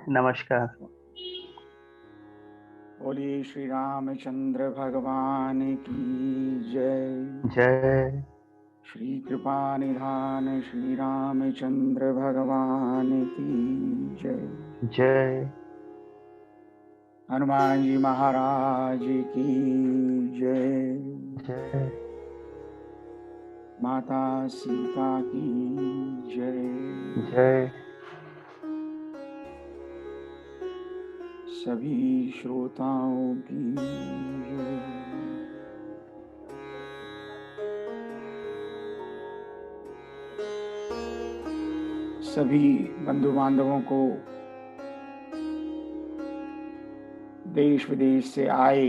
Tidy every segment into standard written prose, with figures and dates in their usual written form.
नमस्कार। बोलिए श्री रामचंद्र भगवान की जय। जय, श्री कृपा निधान श्री रामचंद्र भगवान की जय। जय, हनुमान जी महाराज की जय। जय, माता सीता की जय। जय, सभी श्रोताओं की जय। सभी बंधु बांधवों को, देश विदेश से आए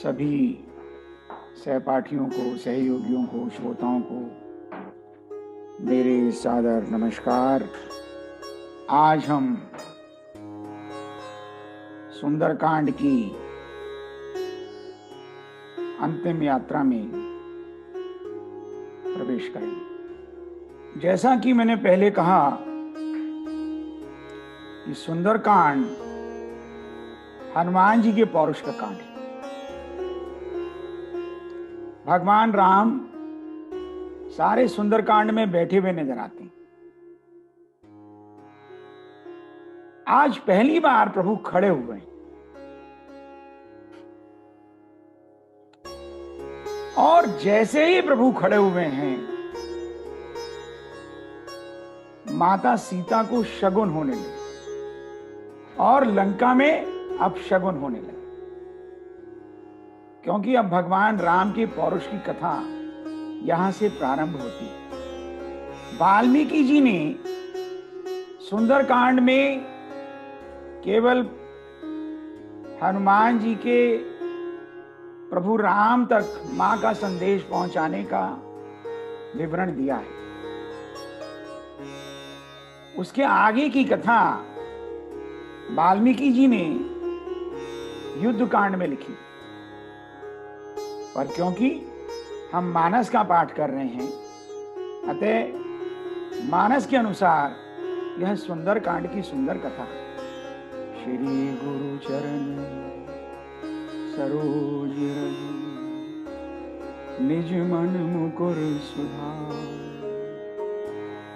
सभी सहपाठियों को, सहयोगियों को, श्रोताओं को मेरे सादर नमस्कार। आज हम सुंदरकांड की अंतिम यात्रा में प्रवेश करेंगे। जैसा कि मैंने पहले कहा कि सुंदरकांड हनुमान जी के पौरुष का कांड है। भगवान राम सारे सुंदरकांड में बैठे हुए नजर आते हैं। आज पहली बार प्रभु खड़े हुए हैं और जैसे ही प्रभु खड़े हुए हैं, माता सीता को शगुन होने लगे और लंका में अपशगुन होने लगे, क्योंकि अब भगवान राम के पौरुष की कथा यहां से प्रारंभ होती है। वाल्मीकि जी ने सुंदरकांड में केवल हनुमान जी के प्रभु राम तक मां का संदेश पहुंचाने का विवरण दिया है। उसके आगे की कथा वाल्मीकि जी ने युद्ध कांड में लिखी, पर क्योंकि हम मानस का पाठ कर रहे हैं, अतः मानस के अनुसार यह सुंदर कांड की सुंदर कथा है। श्री गुरु चरण सरोज रज, निज मन मुकुर सुधार।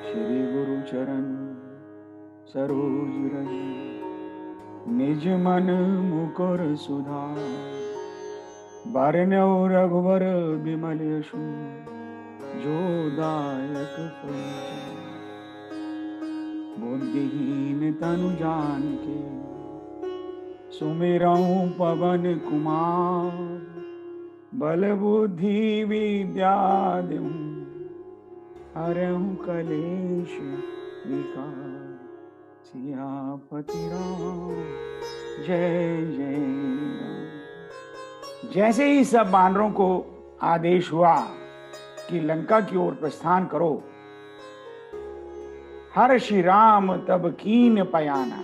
श्री गुरु चरण सरोज रज, निज मन मुकुर सुधार। बरनौ रघुवर बिमल यशु, जो दायक फल चार। बुद्धिहीन तनु जानिके, सुमिरऊं पवन कुमार। बल बुद्धि विद्या देहु, हरहु कलेश विकार। सियापति राम जय जय राम। जैसे ही सब वानरों को आदेश हुआ कि लंका की ओर प्रस्थान करो, हर्षि राम तब कीन पयाना।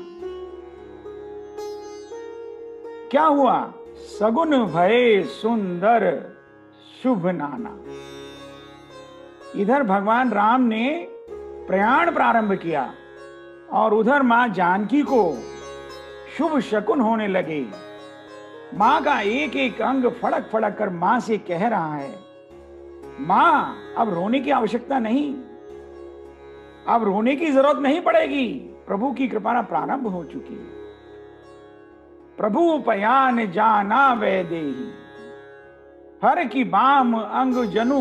क्या हुआ? सगुन भये सुंदर शुभ नाना। इधर भगवान राम ने प्रयाण प्रारंभ किया और उधर मां जानकी को शुभ शकुन होने लगे। मां का एक एक अंग फड़क फड़क कर मां से कह रहा है, मां अब रोने की आवश्यकता नहीं, अब रोने की जरूरत नहीं पड़ेगी, प्रभु की कृपा प्रारंभ हो चुकी है। प्रभु पयान जाना वैदेही, हर की बाम अंग जनु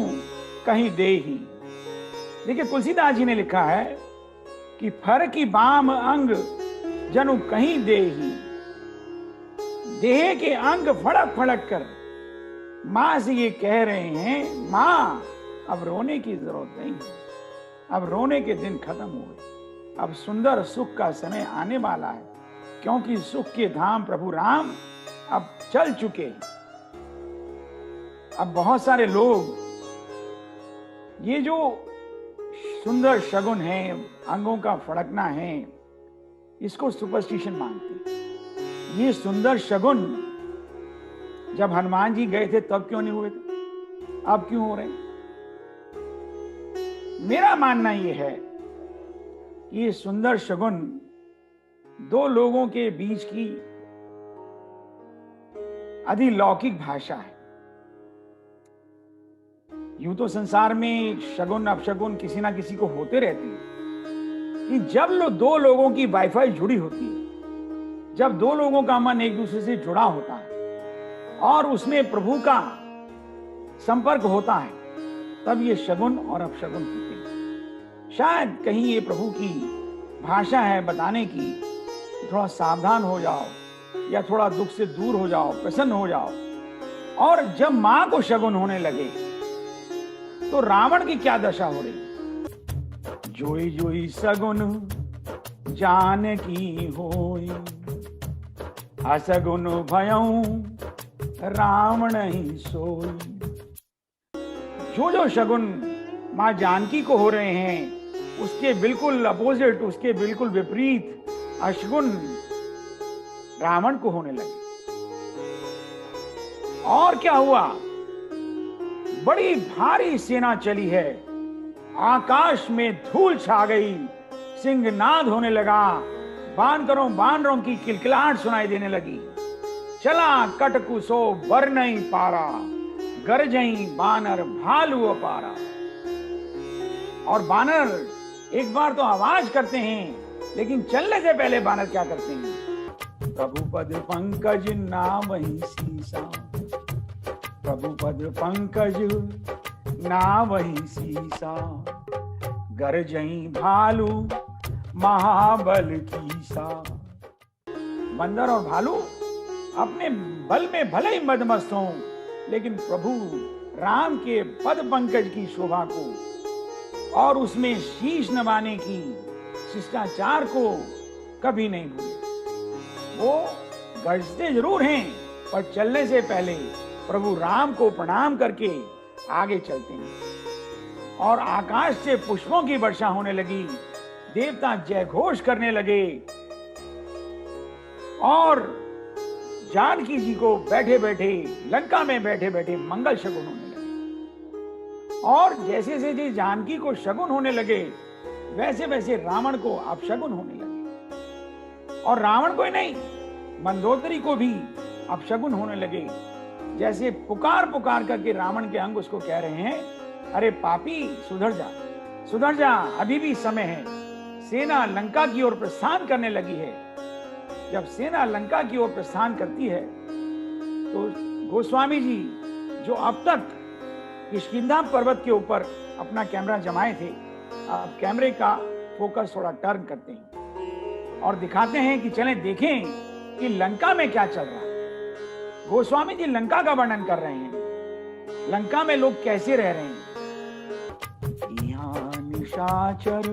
कहीं देही। देखिए, तुलसीदास जी ने लिखा है कि फर की बाम अंग जनु कहीं देही। देह के अंग फड़क फड़क कर मां से ये कह रहे हैं, मां अब रोने की जरूरत नहीं है, अब रोने के दिन खत्म हुए, अब सुंदर सुख का समय आने वाला है, क्योंकि सुख के धाम प्रभु राम अब चल चुके हैं। अब बहुत सारे लोग ये जो सुंदर शगुन है, अंगों का फड़कना है, इसको सुपरस्टिशन मानते हैं। ये सुंदर शगुन जब हनुमान जी गए थे तब क्यों नहीं हुए थे, अब क्यों हो रहे हैं? मेरा मानना यह है ये सुंदर शगुन दो लोगों के बीच की अधिलौकिक भाषा है। यूं तो संसार में शगुन अपशगुन किसी ना किसी को होते रहते हैं, कि जब दो लोगों की वाईफाई जुड़ी होती है, जब दो लोगों का मन एक दूसरे से जुड़ा होता है और उसमें प्रभु का संपर्क होता है, तब ये शगुन और अपशगुन होते हैं। शायद कहीं ये प्रभु की भाषा है बताने की, थोड़ा सावधान हो जाओ या थोड़ा दुख से दूर हो जाओ, प्रसन्न हो जाओ। और जब मां को शगुन होने लगे तो रावण की क्या दशा हो रही? जोई जोई सगुन जानकी होई, असगुन भयऊ रावण ही सोई। जो जो शगुन मां जानकी को हो रहे हैं, उसके बिल्कुल अपोजिट, उसके बिल्कुल विपरीत अशगुन रावण को होने लगे। और क्या हुआ? बड़ी भारी सेना चली है, आकाश में धूल छा गई, सिंहनाद होने लगा, बानरों की किलकिलाहट सुनाई देने लगी। चला कटकुसो बर नहीं पारा, गरजई बानर भालू अपारा। और बानर एक बार तो आवाज करते हैं, लेकिन चलने से पहले बानर क्या करते हैं? प्रभु पद पंकज नावहि सीसा, प्रभु पद पंकज नावहि सीसा, गरजई भालू महाबल कीसा। बंदर और भालू अपने बल में भले ही मदमस्त हों, लेकिन प्रभु राम के पद पंकज की शोभा को और उसमें शीश नवाने की शिष्टाचार को कभी नहीं भूले। वो गरजते जरूर हैं, पर चलने से पहले प्रभु राम को प्रणाम करके आगे चलते हैं। और आकाश से पुष्पों की वर्षा होने लगी, देवता जय घोष करने लगे, और जानकी जी को बैठे बैठे लंका में बैठे बैठे मंगल शगुन होने लगे। और जैसे जैसे जानकी को शगुन होने लगे, वैसे वैसे रावण को अपशगुन होने लगे। और रावण को ही नहीं, मंदोदरी को भी अपशगुन होने लगे। जैसे पुकार पुकार करके रावण के अंग उसको कह रहे हैं, अरे पापी सुधर जा, सुधर जा, अभी भी समय है। सेना लंका की ओर प्रस्थान करने लगी है। जब सेना लंका की ओर प्रस्थान करती है तो गोस्वामी जी, जो अब तक किष्किंधा पर्वत के ऊपर अपना कैमरा जमाए थे, अब कैमरे का फोकस थोड़ा टर्न करते हैं और दिखाते हैं कि चलें देखें कि लंका में क्या चल रहा है। गोस्वामी जी लंका का वर्णन कर रहे हैं, लंका में लोग कैसे रह रहे हैं। यहाँ निशाचर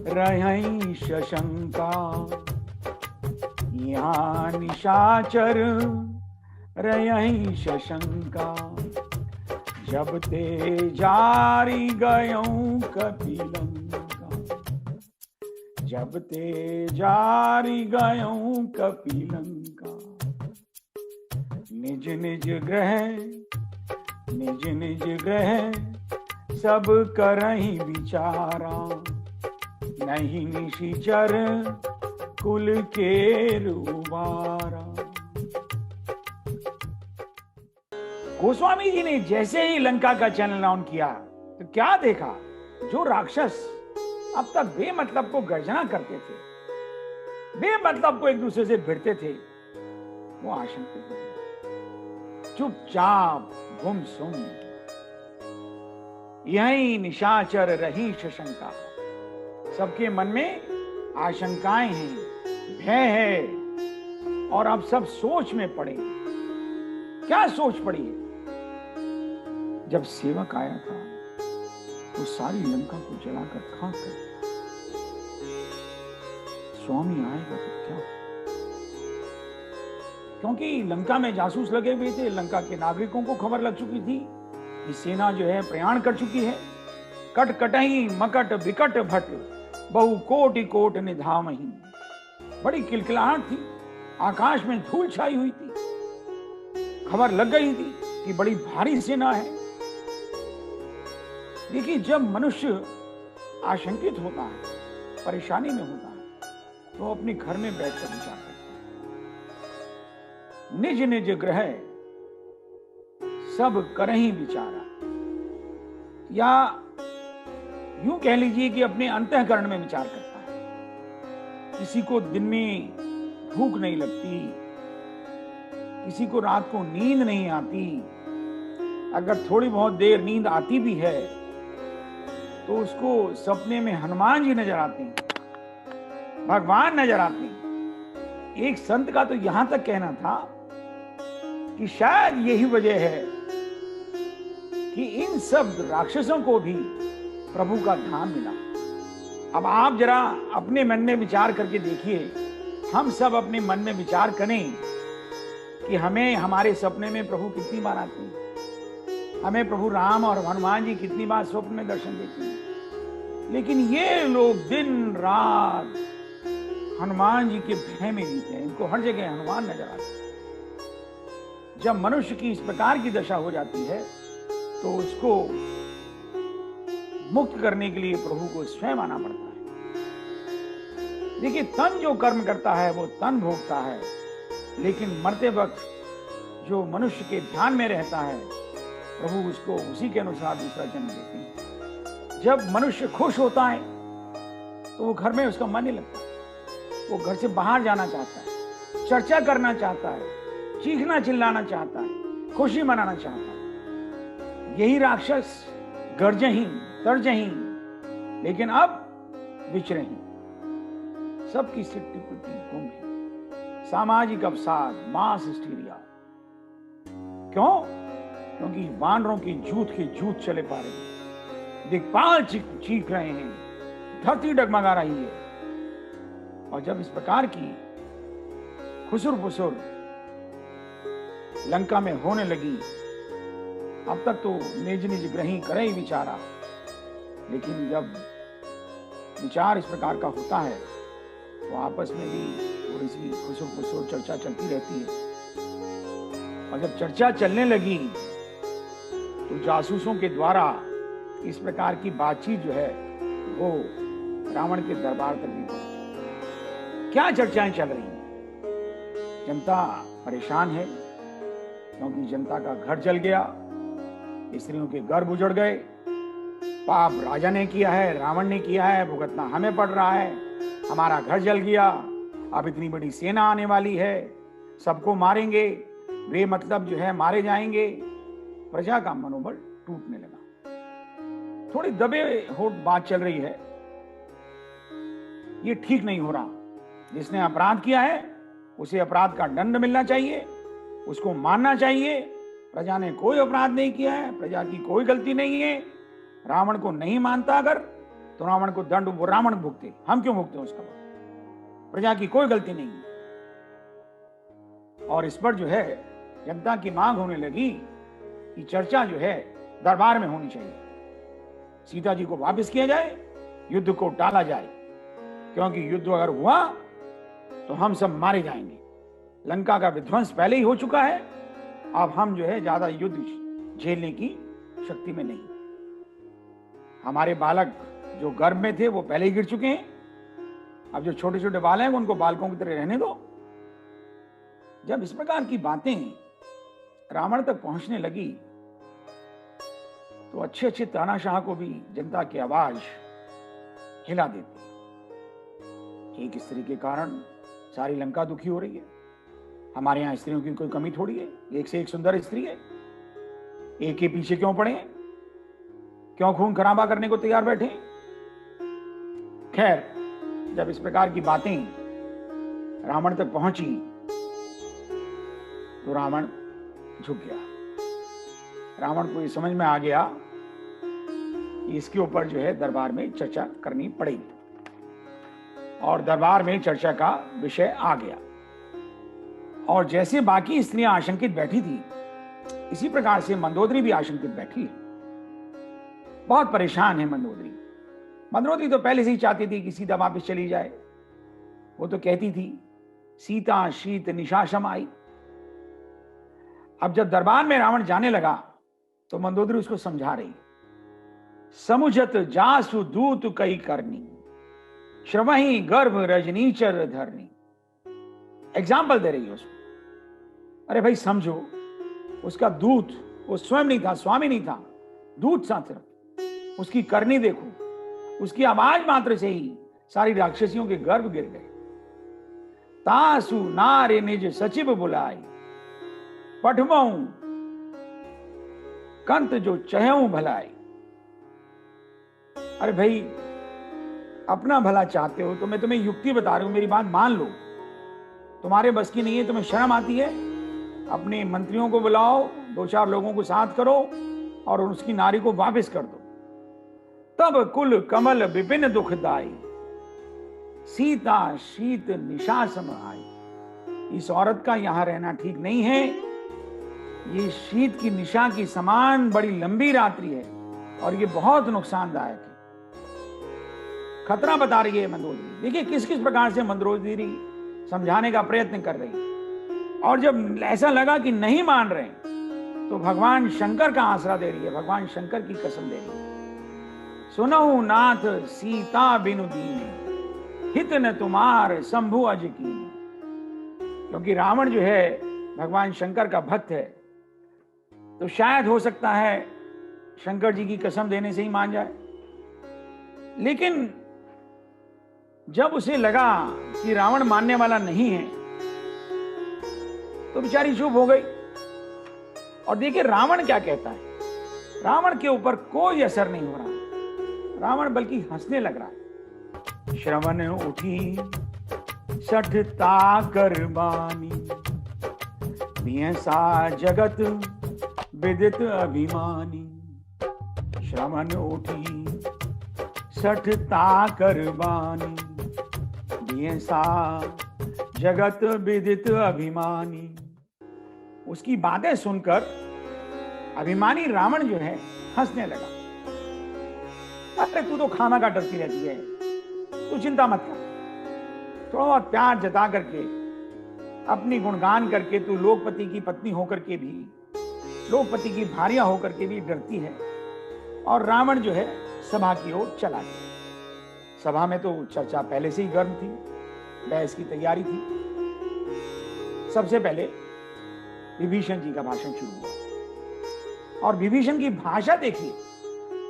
रहई शशंका, यहाँ निशाचर रहई शशंका, जब ते जारी गयों कपिलंका, जब ते जारी गयों कपिलंका। निज निज ग्रह सब करहि विचारा, नहीं निशिचर कुल के रुबारा। गोस्वामी जी ने जैसे ही लंका का चैनल ऑन किया तो क्या देखा? जो राक्षस अब तक बेमतलब को गर्जना करते थे, बेमतलब को एक दूसरे से भिड़ते थे, वो आशंकित थे, चुपचाप गुमसुम। यही निशाचर रही शशंका। सबके मन में आशंकाएं हैं, भय है, और अब सब सोच में पड़े। क्या सोच पड़ी है? जब सेवक आया था तो सारी लंका को जलाकर खाक कर दिया। स्वामी आएगा तो क्या? क्योंकि लंका में जासूस लगे हुए थे, लंका के नागरिकों को खबर लग चुकी थी कि सेना जो है प्रयाण कर चुकी है। कट कटही मकट विकट भट, बहु कोटि कोट निधामही। बड़ी किलकिलाहट थी, आकाश में धूल छाई हुई थी, खबर लग गई थी कि बड़ी भारी सेना है। देखिए, जब मनुष्य आशंकित होता है परेशानी में होता है तो वो अपने घर में बैठकर विचार करता है। निज निज ग्रह सब करहीं विचारा, या यूं कह लीजिए कि अपने अंतःकरण में विचार करता है। किसी को दिन में भूख नहीं लगती, किसी को रात को नींद नहीं आती, अगर थोड़ी बहुत देर नींद आती भी है तो उसको सपने में हनुमान जी नजर आते हैं, भगवान नजर आते हैं। एक संत का तो यहां तक कहना था कि शायद यही वजह है कि इन सब राक्षसों को भी प्रभु का धाम मिला। अब आप जरा अपने मन में विचार करके देखिए, हम सब अपने मन में विचार करें कि हमें हमारे सपने में प्रभु कितनी बार आते हैं, हमें प्रभु राम और हनुमान जी कितनी बार स्वप्न में दर्शन देते हैं। लेकिन ये लोग दिन रात हनुमान जी के भय में जीते हैं, इनको हर जगह हनुमान नजर आते हैं। जब मनुष्य की इस प्रकार की दशा हो जाती है तो उसको मुक्त करने के लिए प्रभु को स्वयं आना पड़ता है। देखिए, तन जो कर्म करता है वो तन भोगता है, लेकिन मरते वक्त जो मनुष्य के ध्यान में रहता है प्रभु उसको उसी के अनुसार दूसरा जन्म देते हैं। जब मनुष्य खुश होता है तो वो घर में उसका मन नहीं लगता, वो घर से बाहर जाना चाहता है, चर्चा करना चाहता है, चीखना चिल्लाना चाहता है, खुशी मनाना चाहता है। यही राक्षस गर्जहीन तर्जहीन, लेकिन अब विचरहीन, सबकी सिट्टी पिट्टी गुम है। सामाजिक अवसाद, मास हिस्टीरिया। क्यों? क्योंकि वानरों की जूथ के जूथ चले पा रहे हैं, दिक्पाल चीख रहे हैं, धरती डगमगा रही है। और जब इस प्रकार की खुसुर फुसुर लंका में होने लगी, अब तक तो निज निज ग्रही करे ही विचारा, लेकिन जब विचार इस प्रकार का होता है तो आपस में भी थोड़ी सी खुसुर फुसुर चर्चा चलती रहती है। और जब चर्चा चलने लगी तो जासूसों के द्वारा इस प्रकार की बातचीत जो है वो रावण के दरबार तक भी पहुंची। क्या चर्चाएं चल रही हैं? जनता परेशान है क्योंकि जनता का घर जल गया, स्त्रियों के गर्भ उजड़ गए, पाप राजा ने किया है, रावण ने किया है, भुगतना हमें पड़ रहा है, हमारा घर जल गया, अब इतनी बड़ी सेना आने वाली है, सबको मारेंगे, वे मतलब जो है मारे जाएंगे। प्रजा का मनोबल टूटने लगा। थोड़ी दबे होठ बात चल रही है, ये ठीक नहीं हो रहा। जिसने अपराध किया है उसे अपराध का दंड मिलना चाहिए, उसको मानना चाहिए। प्रजा ने कोई अपराध नहीं किया है, प्रजा की कोई गलती नहीं है। रावण को नहीं मानता अगर, तो रावण को दंड वो रावण भुगते, हम क्यों भुगते उसका? प्रजा की कोई गलती नहीं है। और इस पर जो है जनता की मांग होने लगी कि चर्चा जो है दरबार में होनी चाहिए, सीता जी को वापस किया जाए, युद्ध को टाला जाए, क्योंकि युद्ध अगर हुआ तो हम सब मारे जाएंगे। लंका का विध्वंस पहले ही हो चुका है, अब हम जो है ज्यादा युद्ध झेलने की शक्ति में नहीं। हमारे बालक जो गर्भ में थे वो पहले ही गिर चुके हैं, अब जो छोटे छोटे बाल हैं उनको बालकों की तरह रहने दो। जब इस प्रकार की बातें रावण तक पहुंचने लगी तो अच्छे अच्छे तानाशाह को भी जनता की आवाज हिला देती। एक स्त्री के कारण सारी लंका दुखी हो रही है। हमारे यहां स्त्रियों की कोई कमी थोड़ी है, एक से एक सुंदर स्त्री है, एक के पीछे क्यों पड़े, क्यों खून खराबा करने को तैयार बैठे? खैर, जब इस प्रकार की बातें रावण तक पहुंची तो रावण झुक गया। रावण को ये समझ में आ गया कि इसके ऊपर जो है दरबार में चर्चा करनी पड़ेगी, और दरबार में चर्चा का विषय आ गया। और जैसे बाकी स्त्रियां आशंकित बैठी थी, इसी प्रकार से मंदोदरी भी आशंकित बैठी है। बहुत परेशान है मंदोदरी। मंदोदरी तो पहले से ही चाहती थी कि सीता वापस चली जाए। वो तो कहती थी सीता शीत निशाशम आई। अब जब दरबार में रावण जाने लगा तो मंदोदरी उसको समझा रही, समुझत जासु दूत कई करनी, श्रवही गर्भ रजनीचर धरनी। एग्जाम्पल दे रही है उसको। अरे भाई समझो, उसका दूत, वो स्वयं नहीं था, स्वामी नहीं था, दूत सा सिर्फ। उसकी करनी देखो, उसकी आवाज मात्र से ही सारी राक्षसियों के गर्भ गिर गए। तासु नारे निज सचिव बुलाई, पठवाऊं कंत जो चहऊं भलाई। अरे भाई, अपना भला चाहते हो तो मैं तुम्हें युक्ति बता रही हूं, मेरी बात मान लो। तुम्हारे बस की नहीं है, तुम्हें शर्म आती है, अपने मंत्रियों को बुलाओ, 2-4 लोगों को साथ करो और उसकी नारी को वापस कर दो। तब कुल कमल विपिन दुखदाई, सीता शीत निशा सम आई। इस औरत का यहां रहना ठीक नहीं है। ये शीत की निशा की समान बड़ी लंबी रात्रि है और ये बहुत नुकसानदायक है। खतरा बता रही है मंदोदरी। देखिए किस किस प्रकार से मंदोदरी समझाने का प्रयत्न कर रही है। और जब ऐसा लगा कि नहीं मान रहे तो भगवान शंकर का आसरा दे रही है, भगवान शंकर की कसम दे रही है। सुनहु नाथ सीता बिनु दीने, हित न तुम्हार शंभु अज कीने। क्योंकि रावण जो है भगवान शंकर का भक्त है, तो शायद हो सकता है शंकर जी की कसम देने से ही मान जाए। लेकिन जब उसे लगा कि रावण मानने वाला नहीं है तो बेचारी चुप हो गई। और देखिए रावण क्या कहता है। रावण के ऊपर कोई असर नहीं हो रहा, रावण बल्कि हंसने लग रहा है। श्रवण उठी सठता करबानी, सा जगत विदित अभिमानी। श्रवण उठी सठता करबानी, सा जगत विदित अभिमानी। उसकी बातें सुनकर अभिमानी रावण जो है हंसने लगा। अरे तू तो खाना का डरती रहती है, तू चिंता मत कर। थोड़ा बहुत प्यार जता करके, अपनी गुणगान करके तू लोकपति की पत्नी होकर के भी, लोकपति की भार्या होकर के भी डरती है। और रावण जो है सभा की ओर चला गया। सभा में तो चर्चा पहले से ही गर्म थी, बहस की तैयारी थी। सबसे पहले विभीषण जी का भाषण शुरू हुआ। और विभीषण की भाषा देखिए,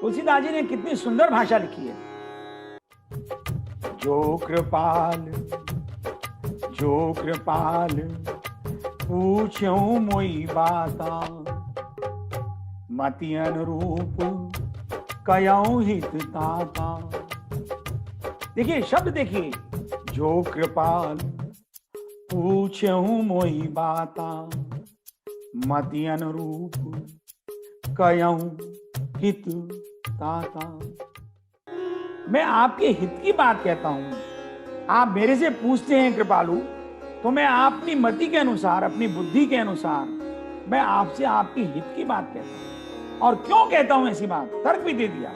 तुलसीदास जी ने कितनी सुंदर भाषा लिखी है। जो कृपाल पूछो मोई बाता, मति अनुरूप कयाऊ हित ताता। देखिए शब्द देखिए, जो कृपाल पूछो मोई बाता, मति अनुरूप कयाऊ हित ताता। मैं आपके हित की बात कहता हूं। आप मेरे से पूछते हैं कृपालु, तो मैं अपनी मति के अनुसार, अपनी बुद्धि के अनुसार मैं आपसे आपकी हित की बात कहता हूं। और क्यों कहता हूं ऐसी बात, तर्क भी दे दिया।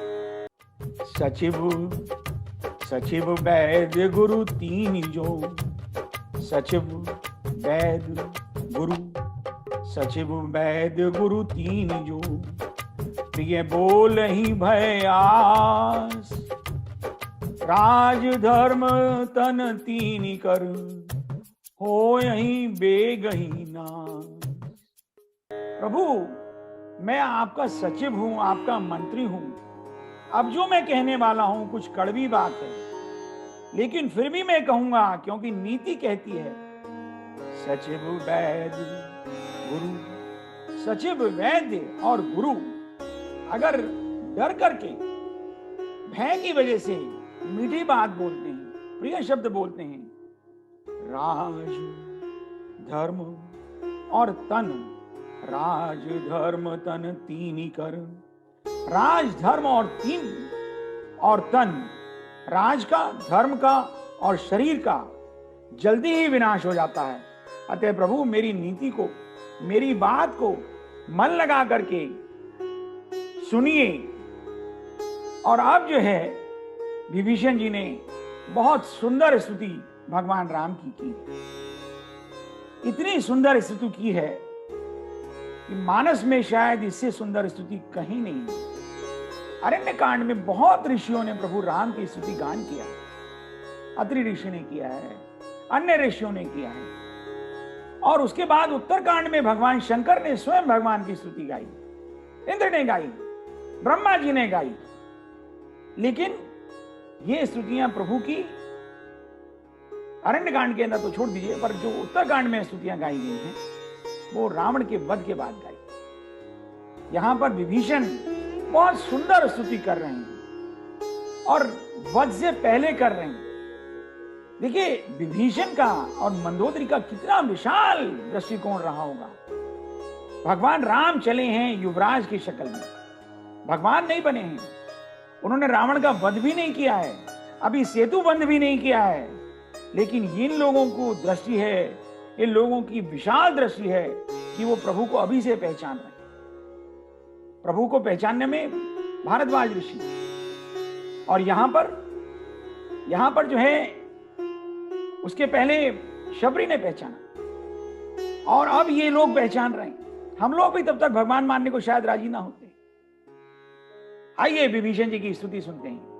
सचिव वैद्य गुरु तीन जो, सचिव वैद्य गुरु तीन जो, प्रिय बोल ही भय आस, राज धर्म तन तीन कर, हो यही बेगही नाश। प्रभु मैं आपका सचिव हूं, आपका मंत्री हूं। अब जो मैं कहने वाला हूं कुछ कड़वी बात है, लेकिन फिर भी मैं कहूंगा क्योंकि नीति कहती है सचिव वैद्य गुरु। सचिव वैद्य और गुरु अगर डर करके, भय की वजह से मीठी बात बोलते हैं, प्रिय शब्द बोलते हैं, राज धर्म और तन, राज धर्म तन तीन कर। राज धर्म और तन, राज का, धर्म का और शरीर का जल्दी ही विनाश हो जाता है। अतः प्रभु मेरी नीति को, मेरी बात को मन लगा करके सुनिए। और अब जो है विभीषण जी ने बहुत सुंदर स्तुति भगवान राम की। इतनी सुंदर स्तुति की है कि मानस में शायद इससे सुंदर स्तुति कहीं नहीं है। अरण्य कांड में बहुत ऋषियों ने प्रभु राम की स्तुति गान किया। अत्रि ऋषि ने किया है, अन्य ऋषियों ने किया है। और उसके बाद उत्तरकांड में भगवान शंकर ने स्वयं भगवान की स्तुति गाई, इंद्र ने गाई, ब्रह्मा जी ने गाई। लेकिन ये स्तुतियां प्रभु की अरण्यकांड के अंदर तो छोड़ दीजिए, पर जो उत्तरकांड में स्तुतियां गाई गई हैं वो रावण के वध के बाद गाई। यहां पर विभीषण बहुत सुंदर स्तुति कर रहे हैं और वध से पहले कर रहे हैं। देखिए विभीषण का और मंदोदरी का कितना विशाल दृष्टिकोण रहा होगा। भगवान राम चले हैं युवराज की शक्ल में, भगवान नहीं बने हैं। उन्होंने रावण का वध भी नहीं किया है, अभी सेतु बंध भी नहीं किया है, लेकिन इन लोगों को दृष्टि है, इन लोगों की विशाल दृष्टि है कि वो प्रभु को अभी से पहचान रहे। प्रभु को पहचानने में भारद्वाज ऋषि और यहां पर जो है उसके पहले शबरी ने पहचाना और अब ये लोग पहचान रहे हैं। हम लोग भी तब तक भगवान मानने को शायद राजी ना होते। आइए विभीषण जी की स्तुति सुनते हैं।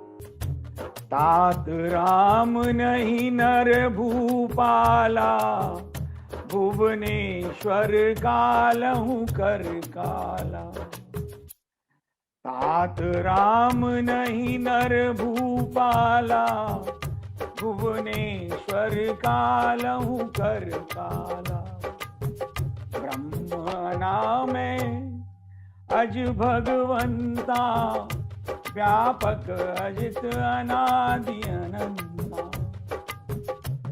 तात राम नहीं नर भूपाला, भुवनेश्वर कालहु कर काला। तात राम नहीं नर भूपाला, भुवनेश्वर कालहु कर काला। ब्रह्म नामे अज भगवंता, व्यापक अजित अनादि अनंता।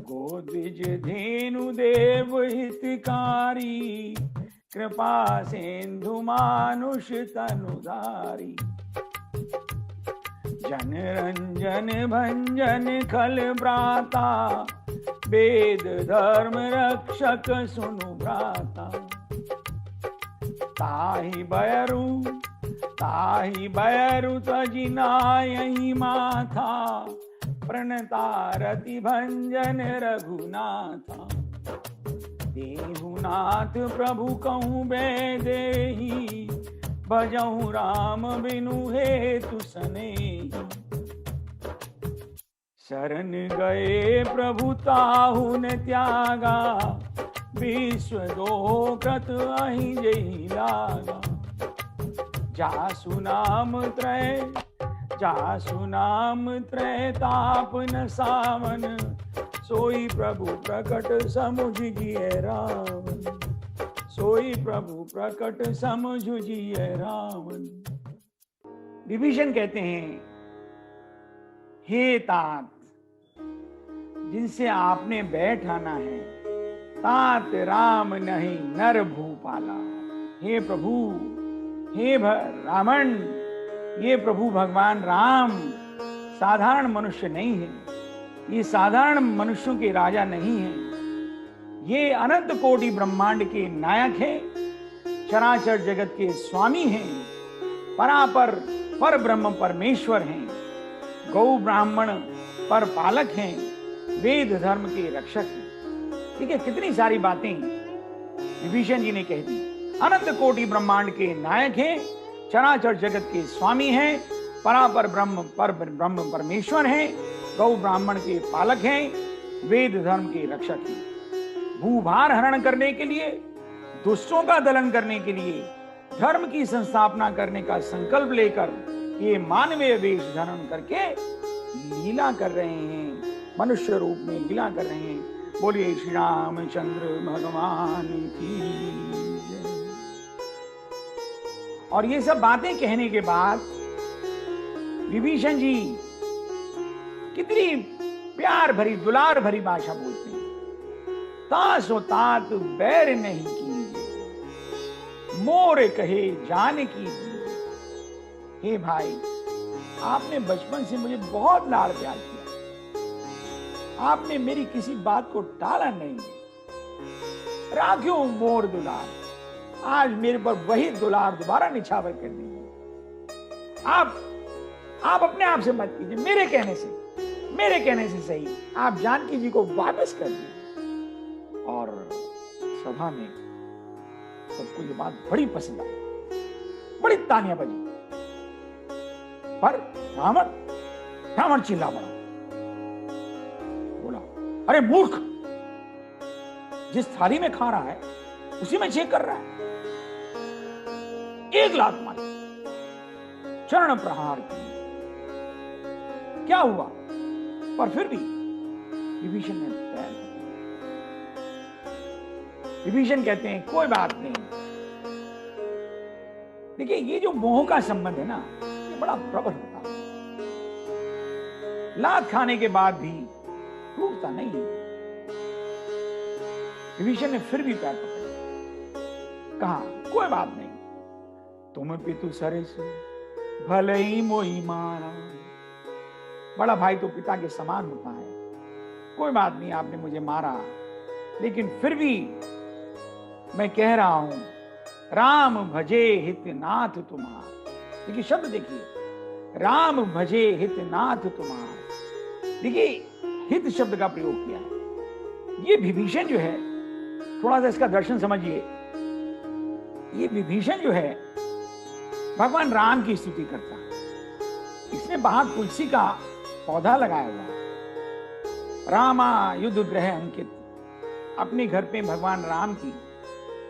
गोद्विज धेनु देव हितकारी, कृपा सिंधु मानुष तनुधारी। जन रंजन भंजन खल भ्राता, वेद धर्म रक्षक सुनु भ्राता। ताहि बयरु तजिनायहि माथा, प्रणतारति भंजन रघुनाथा। देहुनाथ प्रभु कहूँ बेदेही, भजहु राम बिनु हेतु सनेही। शरण गए प्रभु ताहु न त्यागा, विश्व दो कृत अहि जेहि लागा। जासु नाम त्रय ताप न सावन, सोई प्रभु प्रकट समुझिए रावण। सोई प्रभु प्रकट समुझिए रावण। विभीषण कहते हैं, हे तात जिनसे आपने बैठाना है, तात राम नहीं नर भूपाला। हे प्रभु, हे रावण, ये प्रभु भगवान राम साधारण मनुष्य नहीं है, ये साधारण मनुष्यों के राजा नहीं है। ये अनंत कोटि ब्रह्मांड के नायक हैं, चराचर जगत के स्वामी हैं, परापर पर ब्रह्म परमेश्वर हैं, गौ ब्राह्मण पर पालक हैं, वेद धर्म के रक्षक हैं। ठीक है, कितनी सारी बातें विभीषण जी ने कह दी। अनंत कोटि ब्रह्मांड के नायक हैं, चराचर जगत के स्वामी हैं, परापर ब्रह्म पर ब्रह्म परमेश्वर हैं, गौ ब्राह्मण के पालक हैं, वेद धर्म के रक्षक हैं। भूभार हरण करने के लिए, दुष्टों का दलन करने के लिए, धर्म की संस्थापना करने का संकल्प लेकर ये मानवीय वेश धारण करके लीला कर रहे हैं, मनुष्य रूप में लीला कर रहे हैं। बोलिए श्री रामचंद्र भगवान की जय। और ये सब बातें कहने के बाद विभीषण जी कितनी प्यार भरी दुलार भरी भाषा बोलते हैं। तासो तात बैर नहीं कीजिए, मोर कहे जान कीजिए। हे भाई, आपने बचपन से मुझे बहुत लाड़ प्यार किया, आपने मेरी किसी बात को टाला नहीं, राख्यो मोर दुलार। आज मेरे पर वही दुलार दोबारा निछावर कर दीजिए। आप अपने आप से मत कीजिए, मेरे कहने से सही आप जानकी जी को वापस कर दीजिए। और सभा में सबको ये बात बड़ी पसंद आई, बड़ी तालियां बजी। पर रावण चिल्ला पड़ा, अरे मूर्ख, जिस थाली में खा रहा है उसी में चेक कर रहा है। एक लात मारी, चरण प्रहार की। क्या हुआ? पर फिर भी विभीषण ने पैर पकड़े। विभीषण कहते हैं कोई बात नहीं। देखिए, ये जो मोह का संबंध है ना, ये बड़ा प्रबल होता है। लात खाने के बाद भी टूटता नहीं। विभीषण ने फिर भी पैर पकड़े, कहा कोई बात नहीं, तुम पितु सरिस भले ही मोही मारा। बड़ा भाई तो पिता के समान होता है। कोई बात नहीं, आपने मुझे मारा, लेकिन फिर भी मैं कह रहा हूं, राम भजे हित नाथ तुम्हार। देखिए शब्द देखिए, राम भजे हित नाथ तुम्हार। देखिए हित शब्द का प्रयोग किया है। ये विभीषण जो है, थोड़ा सा इसका दर्शन समझिए। ये विभीषण जो है भगवान राम की स्तुति करता है। इसने बाहर तुलसी का पौधा लगाया हुआ है। रामा युद्ध ग्रह अंकित, अपने घर पे भगवान राम की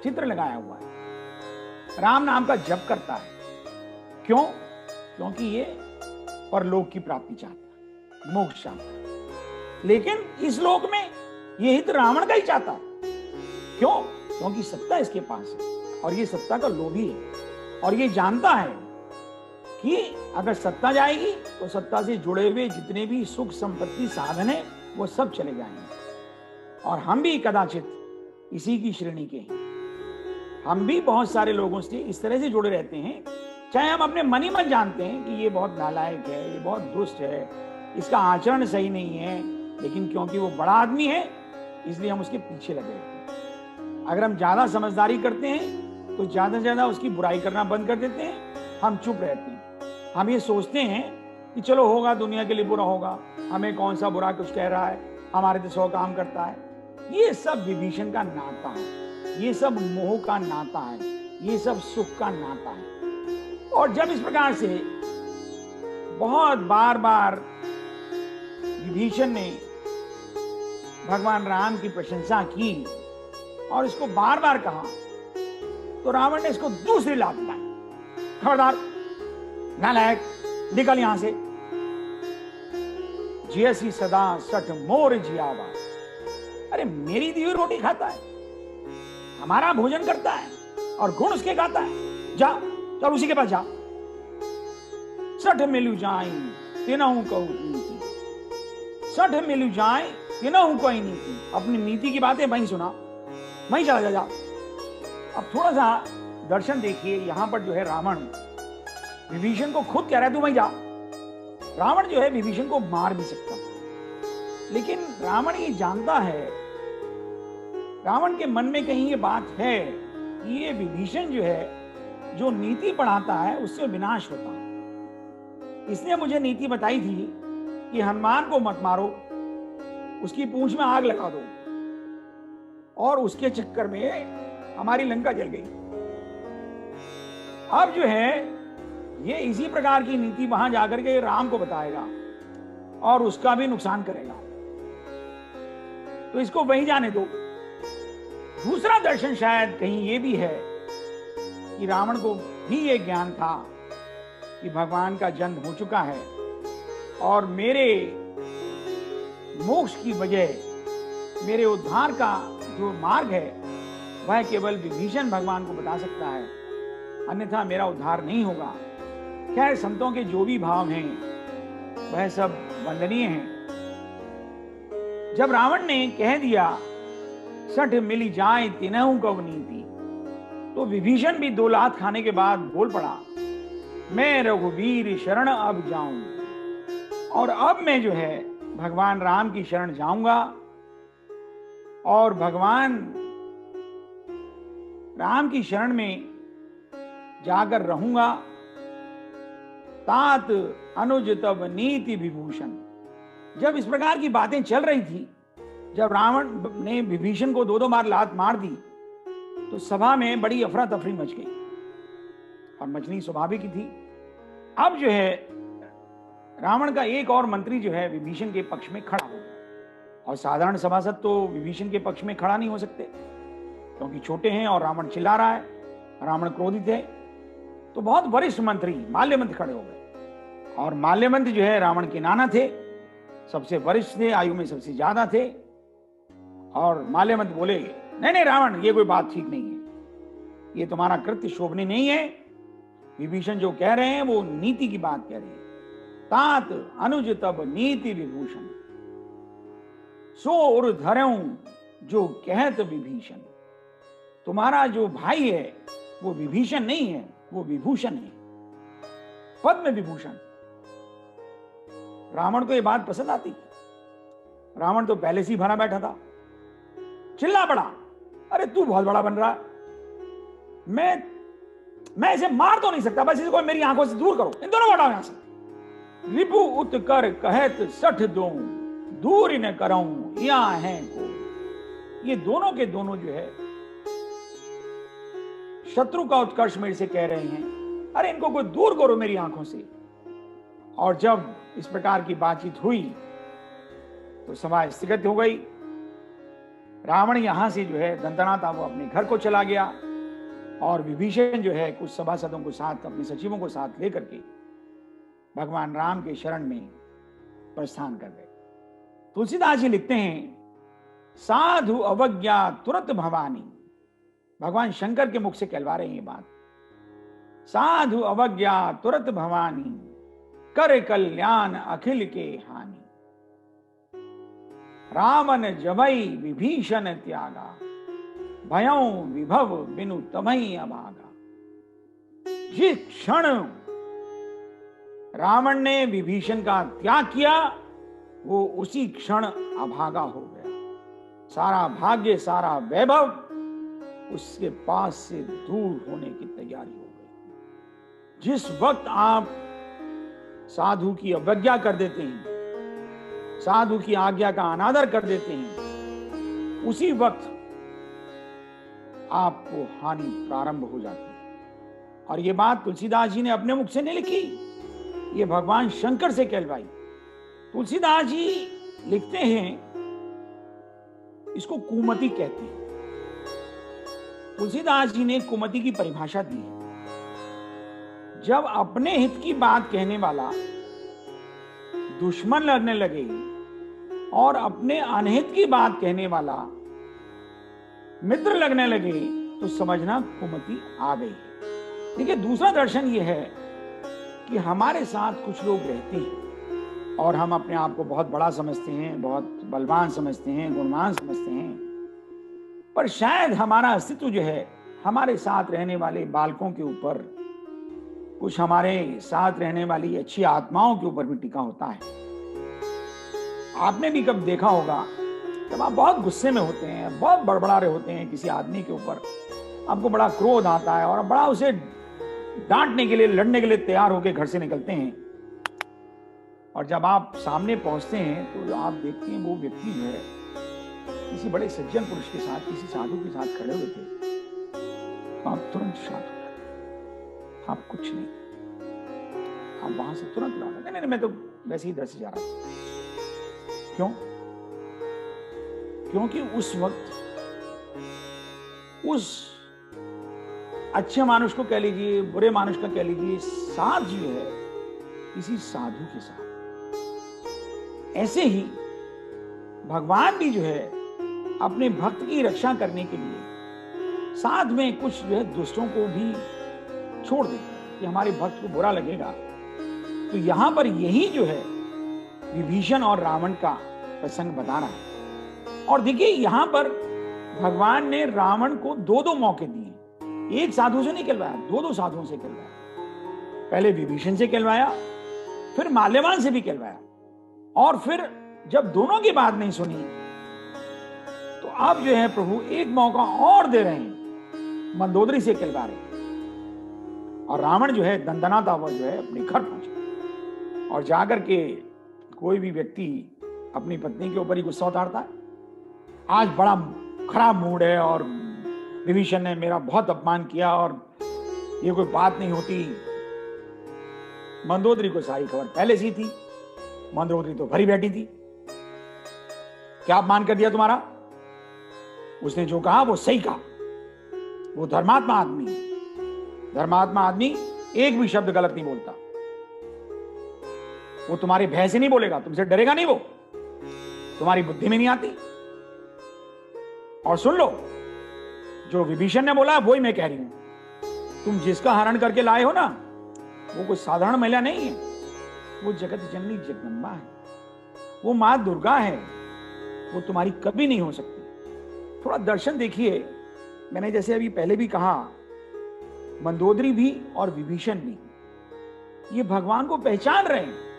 चित्र लगाया हुआ है। राम नाम का जप करता है। क्यों? क्योंकि ये परलोक की प्राप्ति चाहता है, मोक्ष चाहता है। लेकिन इस लोक में ये हित रावण का ही चाहता है। क्यों? क्योंकि सत्ता इसके पास है और ये सत्ता का लोभी है, और ये जानता है कि अगर सत्ता जाएगी तो सत्ता से जुड़े हुए जितने भी सुख संपत्ति साधन है वो सब चले जाएंगे। और हम भी कदाचित इसी की श्रेणी के हैं। हम भी बहुत सारे लोगों से इस तरह से जुड़े रहते हैं, चाहे हम अपने मन ही मन जानते हैं कि ये बहुत नालायक है, ये बहुत दुष्ट है, इसका आचरण सही नहीं है, लेकिन क्योंकि वो बड़ा आदमी है इसलिए हम उसके पीछे लगे रहते हैं। अगर हम ज्यादा समझदारी करते हैं तो ज्यादा से ज्यादा उसकी बुराई करना बंद कर देते हैं, हम चुप रहते हैं। हम ये सोचते हैं कि चलो होगा, दुनिया के लिए बुरा होगा, हमें कौन सा बुरा कुछ कह रहा है, हमारे तो 100 काम करता है। ये सब विभीषण का नाता है, ये सब मोह का नाता है, ये सब सुख का नाता है। और जब इस प्रकार से बहुत बार बार विभीषण ने भगवान राम की प्रशंसा की और इसको बार बार कहा, तो रावण ने इसको दूसरी लात लाई। खबरदार नालायक, निकल यहां से। जियसी सदा सठ मोर जियावा। अरे मेरी दी हुई रोटी खाता है, हमारा भोजन करता है और गुण उसके गाता है। जा, चल उसी के पास जा। सठ मिलू जाए तिनहु कहू नीति। सठ मिलू जाए तिनहु कोई नीति। अपनी नीति की बातें वहीं सुना, वहीं चला जा। अब थोड़ा सा दर्शन देखिए। यहां पर जो है रावण विभीषण को खुद कह रहा है तू वहीं जा। रावण जो है विभीषण को मार भी सकता, लेकिन रावण ये जानता है, रावण के मन में कहीं ये बात है कि ये विभीषण जो है, जो नीति पढ़ाता है उससे विनाश होता है। इसने मुझे नीति बताई थी कि हनुमान को मत मारो, उसकी पूंछ में आग लगा दो, और उसके चक्कर में हमारी लंका जल गई। अब जो है ये इसी प्रकार की नीति वहां जाकर के राम को बताएगा और उसका भी नुकसान करेगा। तो इसको वहीं जाने दो। दूसरा दर्शन शायद कहीं ये भी है कि रावण को भी ये ज्ञान था कि भगवान का जन्म हो चुका है और मेरे मोक्ष की वजह, मेरे उद्धार का जो मार्ग है वह केवल विभीषण भगवान को बता सकता है, अन्यथा मेरा उद्धार नहीं होगा। खैर, संतों के जो भी भाव हैं वह सब वंदनीय हैं। जब रावण ने कह दिया सठ मिली जाए तिनहु कव नीति, तो विभीषण भी 2 लात खाने के बाद बोल पड़ा, मैं रघुवीर शरण अब जाऊं, और अब मैं जो है भगवान राम की शरण जाऊंगा और भगवान राम की शरण में जाकर रहूंगा। तात अनुज तब नीति विभूषण। जब इस प्रकार की बातें चल रही थी, जब रावण ने विभीषण को 2-2 बार लात मार दी, तो सभा में बड़ी अफरा तफरी मच गई, और मचनी स्वाभाविक ही थी। अब जो है रावण का एक और मंत्री जो है विभीषण के पक्ष में खड़ा हो गया। और साधारण सभासद तो विभीषण के पक्ष में खड़ा नहीं हो सकते, क्योंकि छोटे हैं और रावण चिल्ला रहा है, रावण क्रोधित है। तो बहुत वरिष्ठ मंत्री माल्यवंत खड़े हो गए, और माल्यवंत जो है रावण के नाना थे, सबसे वरिष्ठ थे, आयु में सबसे ज्यादा थे। और माल्यवंत बोले, नहीं नहीं रावण, ये कोई बात ठीक नहीं है, ये तुम्हारा कृत्य शोभनीय नहीं है। विभीषण जो कह रहे हैं वो नीति की बात कह रहे हैं। तात अनुज तब नीति विभूषण, सो उर धरऊं जो कहत विभीषण। तुम्हारा जो भाई है वो विभीषण नहीं है, वो विभूषण है, पद्म विभूषण। रावण को ये बात पसंद आती। रावण तो पहले से ही भरा बैठा था, चिल्ला पड़ा, अरे तू बहुत बड़ा बन रहा है, मैं इसे मार तो नहीं सकता, बस इसको मेरी आंखों से दूर करो, इन दोनों को हटाओ यहां से। रिपु उत कर कहत सठ दो, दूर न करऊं या है को। ये दोनों के दोनों जो है शत्रु का उत्कर्ष मेरे से कह रहे हैं, अरे इनको कोई दूर करो मेरी आंखों से। और जब इस प्रकार की बातचीत हुई तो सभा स्थगित हो गई। रावण यहां से जो है दंतनाता वो अपने घर को चला गया, और विभीषण जो है कुछ सभासदों को साथ, अपने सचिवों को साथ लेकर के भगवान राम के शरण में प्रस्थान कर गए। तुलसीदास जी लिखते हैं, साधु अवज्ञा तुरत भवानी। भगवान शंकर के मुख से कहलवा रहे हैं ये बात। साधु अवज्ञा तुरत भवानी, कर कल्याण अखिल के हानि। रावण जबई विभीषण त्यागा, भयों विभव बिनु तमई अभागा। जिस क्षण रावण ने विभीषण का त्याग किया, वो उसी क्षण अभागा हो गया। सारा भाग्य, सारा वैभव उसके पास से दूर होने की तैयारी हो गई। जिस वक्त आप साधु की अवज्ञा कर देते हैं, साधु की आज्ञा का अनादर कर देते हैं, उसी वक्त आपको हानि प्रारंभ हो जाती है। और ये बात तुलसीदास जी ने अपने मुख से नहीं लिखी, ये भगवान शंकर से कहलवाई। तुलसीदास जी लिखते हैं, इसको कुमति कहते हैं। तुलसीदास जी ने कुमति की परिभाषा दी है। जब अपने हित की बात कहने वाला दुश्मन लगने लगे और अपने अनहित की बात कहने वाला मित्र लगने लगे, तो समझना कुमति आ गई है। देखिए, दूसरा दर्शन यह है कि हमारे साथ कुछ लोग रहते हैं और हम अपने आप को बहुत बड़ा समझते हैं, बहुत बलवान समझते हैं, गुणवान समझते हैं, पर शायद हमारा अस्तित्व जो है हमारे साथ रहने वाले बालकों के ऊपर, कुछ हमारे साथ रहने वाली अच्छी आत्माओं के ऊपर भी टिका होता है। आपने भी कब देखा होगा, जब आप बहुत गुस्से में होते हैं, बहुत बड़बड़ा रहे होते हैं किसी आदमी के ऊपर, आपको बड़ा क्रोध आता है और आप बड़ा उसे डांटने के लिए, लड़ने के लिए तैयार होकर घर से निकलते हैं, और जब आप सामने पहुंचते हैं तो आप देखते हैं वो व्यक्ति जो है किसी बड़े सज्जन पुरुष के साथ, किसी साधु के साथ खड़े हुए थे, आप तुरंत शांत हो जाते, आप कुछ नहीं, आप वहां से तुरंत लौट आते, नहीं मैं तो वैसे ही इधर से जा रहा था। क्यों? क्योंकि उस वक्त उस अच्छे मानुष को कह लीजिए, बुरे मानुष का कह लीजिए, साथ जो है किसी साधु के साथ। ऐसे ही भगवान भी जो है अपने भक्त की रक्षा करने के लिए साथ में कुछ जो है दुष्टों को भी छोड़ देते हैं कि हमारे भक्त को बुरा लगेगा। तो यहां पर यही जो है विभीषण और रावण का प्रसंग बता रहा है। और देखिए, यहां पर भगवान ने रावण को दो मौके दिए। एक साधु से नहीं कहलवाया, दो साधुओं से कहलवाया। पहले विभीषण से कहलवाया, फिर माल्यवान से भी कहलवाया, और फिर जब दोनों की बात नहीं सुनी तो अब जो है प्रभु एक मौका और दे रहे हैं, मंदोदरी से कहलवा रहे हैं। और रावण जो है दंदनाता हुआ जो है अपने घर पहुंचा, और जाकर के कोई भी व्यक्ति अपनी पत्नी के ऊपर ही गुस्सा उतारता है, आज बड़ा खराब मूड है और विभीषण ने मेरा बहुत अपमान किया और ये कोई बात नहीं होती। मंदोदरी को सारी खबर पहले से ही थी, मंदोदरी तो भरी बैठी थी। क्या अपमान कर दिया तुम्हारा? उसने जो कहा वो सही कहा। वो धर्मात्मा आदमी है। धर्मात्मा आदमी एक भी शब्द गलत नहीं बोलता। वो तुम्हारे भय से नहीं बोलेगा, तुमसे डरेगा नहीं, वो तुम्हारी बुद्धि में नहीं आती। और सुन लो, जो विभीषण ने बोला वही मैं कह रही हूं। तुम जिसका हरण करके लाए हो ना, वो कोई साधारण महिला नहीं है। वो जगत जननी जगदम्बा है, वो मां दुर्गा है। वो तुम्हारी कभी नहीं हो सकती। थोड़ा दर्शन देखिए। मैंने जैसे अभी पहले भी कहा, मंदोदरी भी और विभीषण भी ये भगवान को पहचान रहे हैं।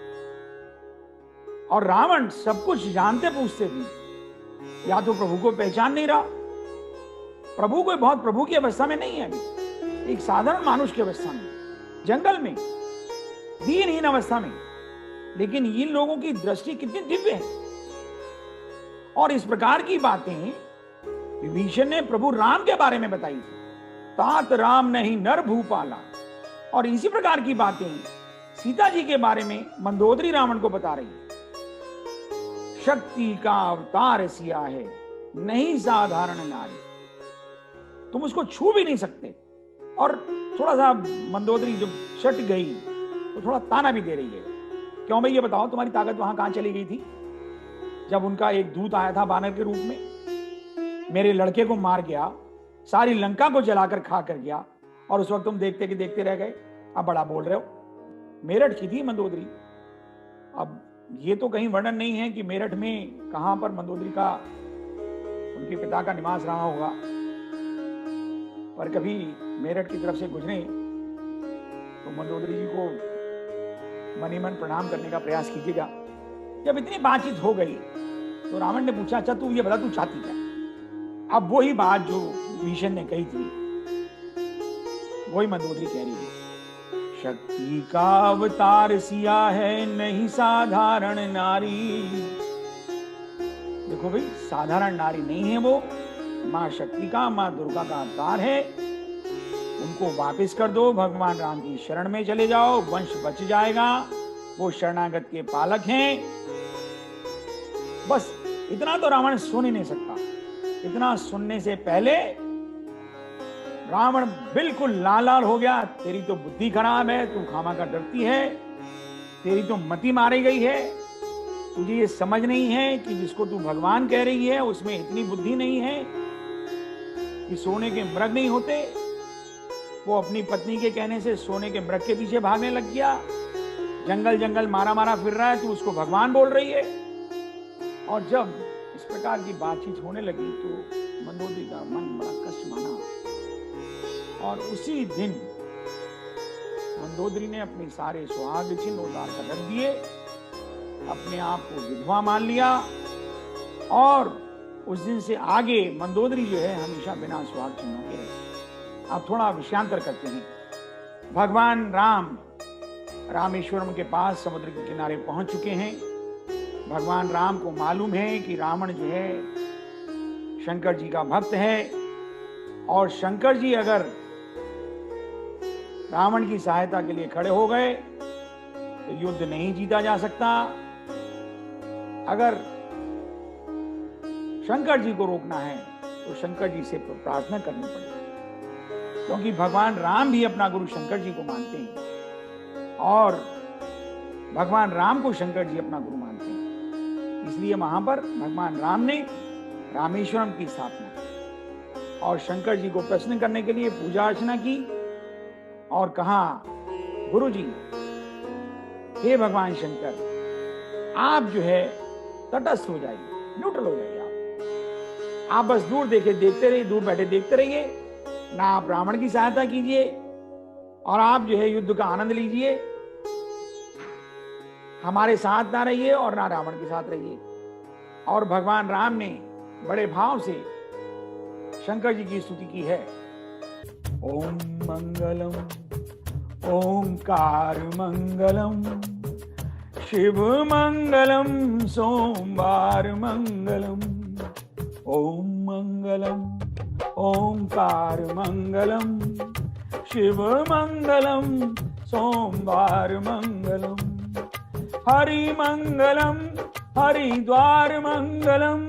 और रावण सब कुछ जानते पूछते भी या तो प्रभु को पहचान नहीं रहा। प्रभु कोई बहुत प्रभु की अवस्था में नहीं है अभी, एक साधारण मानुष की अवस्था में, जंगल में, दीनहीन अवस्था में। लेकिन इन लोगों की दृष्टि कितनी दिव्य है। और इस प्रकार की बातें विभीषण ने प्रभु राम के बारे में बताई थी। तात राम नहीं नर भूपाला। और इसी प्रकार की बातें सीता जी के बारे में मंदोदरी रावण को बता रही है। शक्ति का अवतार सिया है, नहीं साधारण नारी। तुम उसको छू भी नहीं सकते। और थोड़ा सा मंदोदरी जब शट गई तो थोड़ा ताना भी दे रही है। क्यों भाई, ये बताओ तुम्हारी ताकत वहां कहां चली गई थी? जब उनका एक दूत आया था बानर के रूप में, मेरे लड़के को मार गया, सारी लंका को जलाकर खा कर गया, और उस वक्त तुम देखते कि देखते रह गए। अब बड़ा बोल रहे हो। मेरठ की थी मंदोदरी। अब ये तो कहीं वर्णन नहीं है कि मेरठ में कहां पर मंदोदरी का, उनके पिता का निवास रहा होगा। पर कभी मेरठ की तरफ से गुजरे तो मंदोदरी जी को मन ही मन प्रणाम करने का प्रयास कीजिएगा। जब इतनी बातचीत हो गई तो रावण ने पूछा, अच्छा तू ये बता तू चाहती क्या? अब वही बात जो विभीषण ने कही थी वही मंदोदरी कह रही है। शक्ति का अवतार सिया है, नहीं साधारण नारी। देखो भाई, साधारण नारी नहीं है वो, मां शक्ति का, मां दुर्गा का अवतार है। उनको वापस कर दो, भगवान राम की शरण में चले जाओ, वंश बच जाएगा। वो शरणागत के पालक हैं। बस इतना तो रावण सुन ही नहीं सकता। इतना सुनने से पहले रावण बिल्कुल लाल लाल हो गया। तेरी तो बुद्धि खराब है, तू खामखा डरती है, तेरी तो मति मारी गई है। तुझे ये समझ नहीं है कि जिसको तू भगवान कह रही है उसमें इतनी बुद्धि नहीं है कि सोने के मृग नहीं होते। वो अपनी पत्नी के कहने से सोने के मृग के पीछे भागने लग गया। जंगल जंगल मारा मारा फिर रहा है, तू उसको भगवान बोल रही है। और जब इस प्रकार की बातचीत होने लगी तो मंदोदरी का मन बड़ा कष्ट माना। और उसी दिन मंदोदरी ने अपने सारे सुहाग चिन्ह उतार कर रख दिए, अपने आप को विधवा मान लिया। और उस दिन से आगे मंदोदरी जो है हमेशा बिना सुहाग चिन्हों के रहे। अब थोड़ा विषयांतर करते हैं। भगवान राम रामेश्वरम के पास समुद्र के किनारे पहुंच चुके हैं। भगवान राम को मालूम है कि रावण जो है शंकर जी का भक्त है, और शंकर जी अगर रावण की सहायता के लिए खड़े हो गए तो युद्ध नहीं जीता जा सकता। अगर शंकर जी को रोकना है तो शंकर जी से प्रार्थना करनी पड़ेगी, क्योंकि भगवान राम भी अपना गुरु शंकर जी को मानते हैं और भगवान राम को शंकर जी अपना गुरु मानते हैं। इसलिए वहां पर भगवान राम ने रामेश्वरम की स्थापना की और शंकर जी को प्रश्न करने के लिए पूजा अर्चना की और कहा, गुरु जी, हे भगवान शंकर, आप जो है तटस्थ हो जाइए, न्यूट्रल हो जाइए। आप बस दूर देखते रहिए, दूर बैठे देखते रहिए, ना आप रावण की सहायता कीजिए और आप जो है युद्ध का आनंद लीजिए। हमारे साथ ना रहिए और ना रावण के साथ रहिए। और भगवान राम ने बड़े भाव से शंकर जी की स्तुति की है। ओम मंगलम ओंकार मंगलम शिव मंगलम सोमवार मंगलम। ओम मंगलम ओंकार मंगलम शिव मंगलम सोमवार मंगलम। हरि मंगलम हरिद्वार मंगलम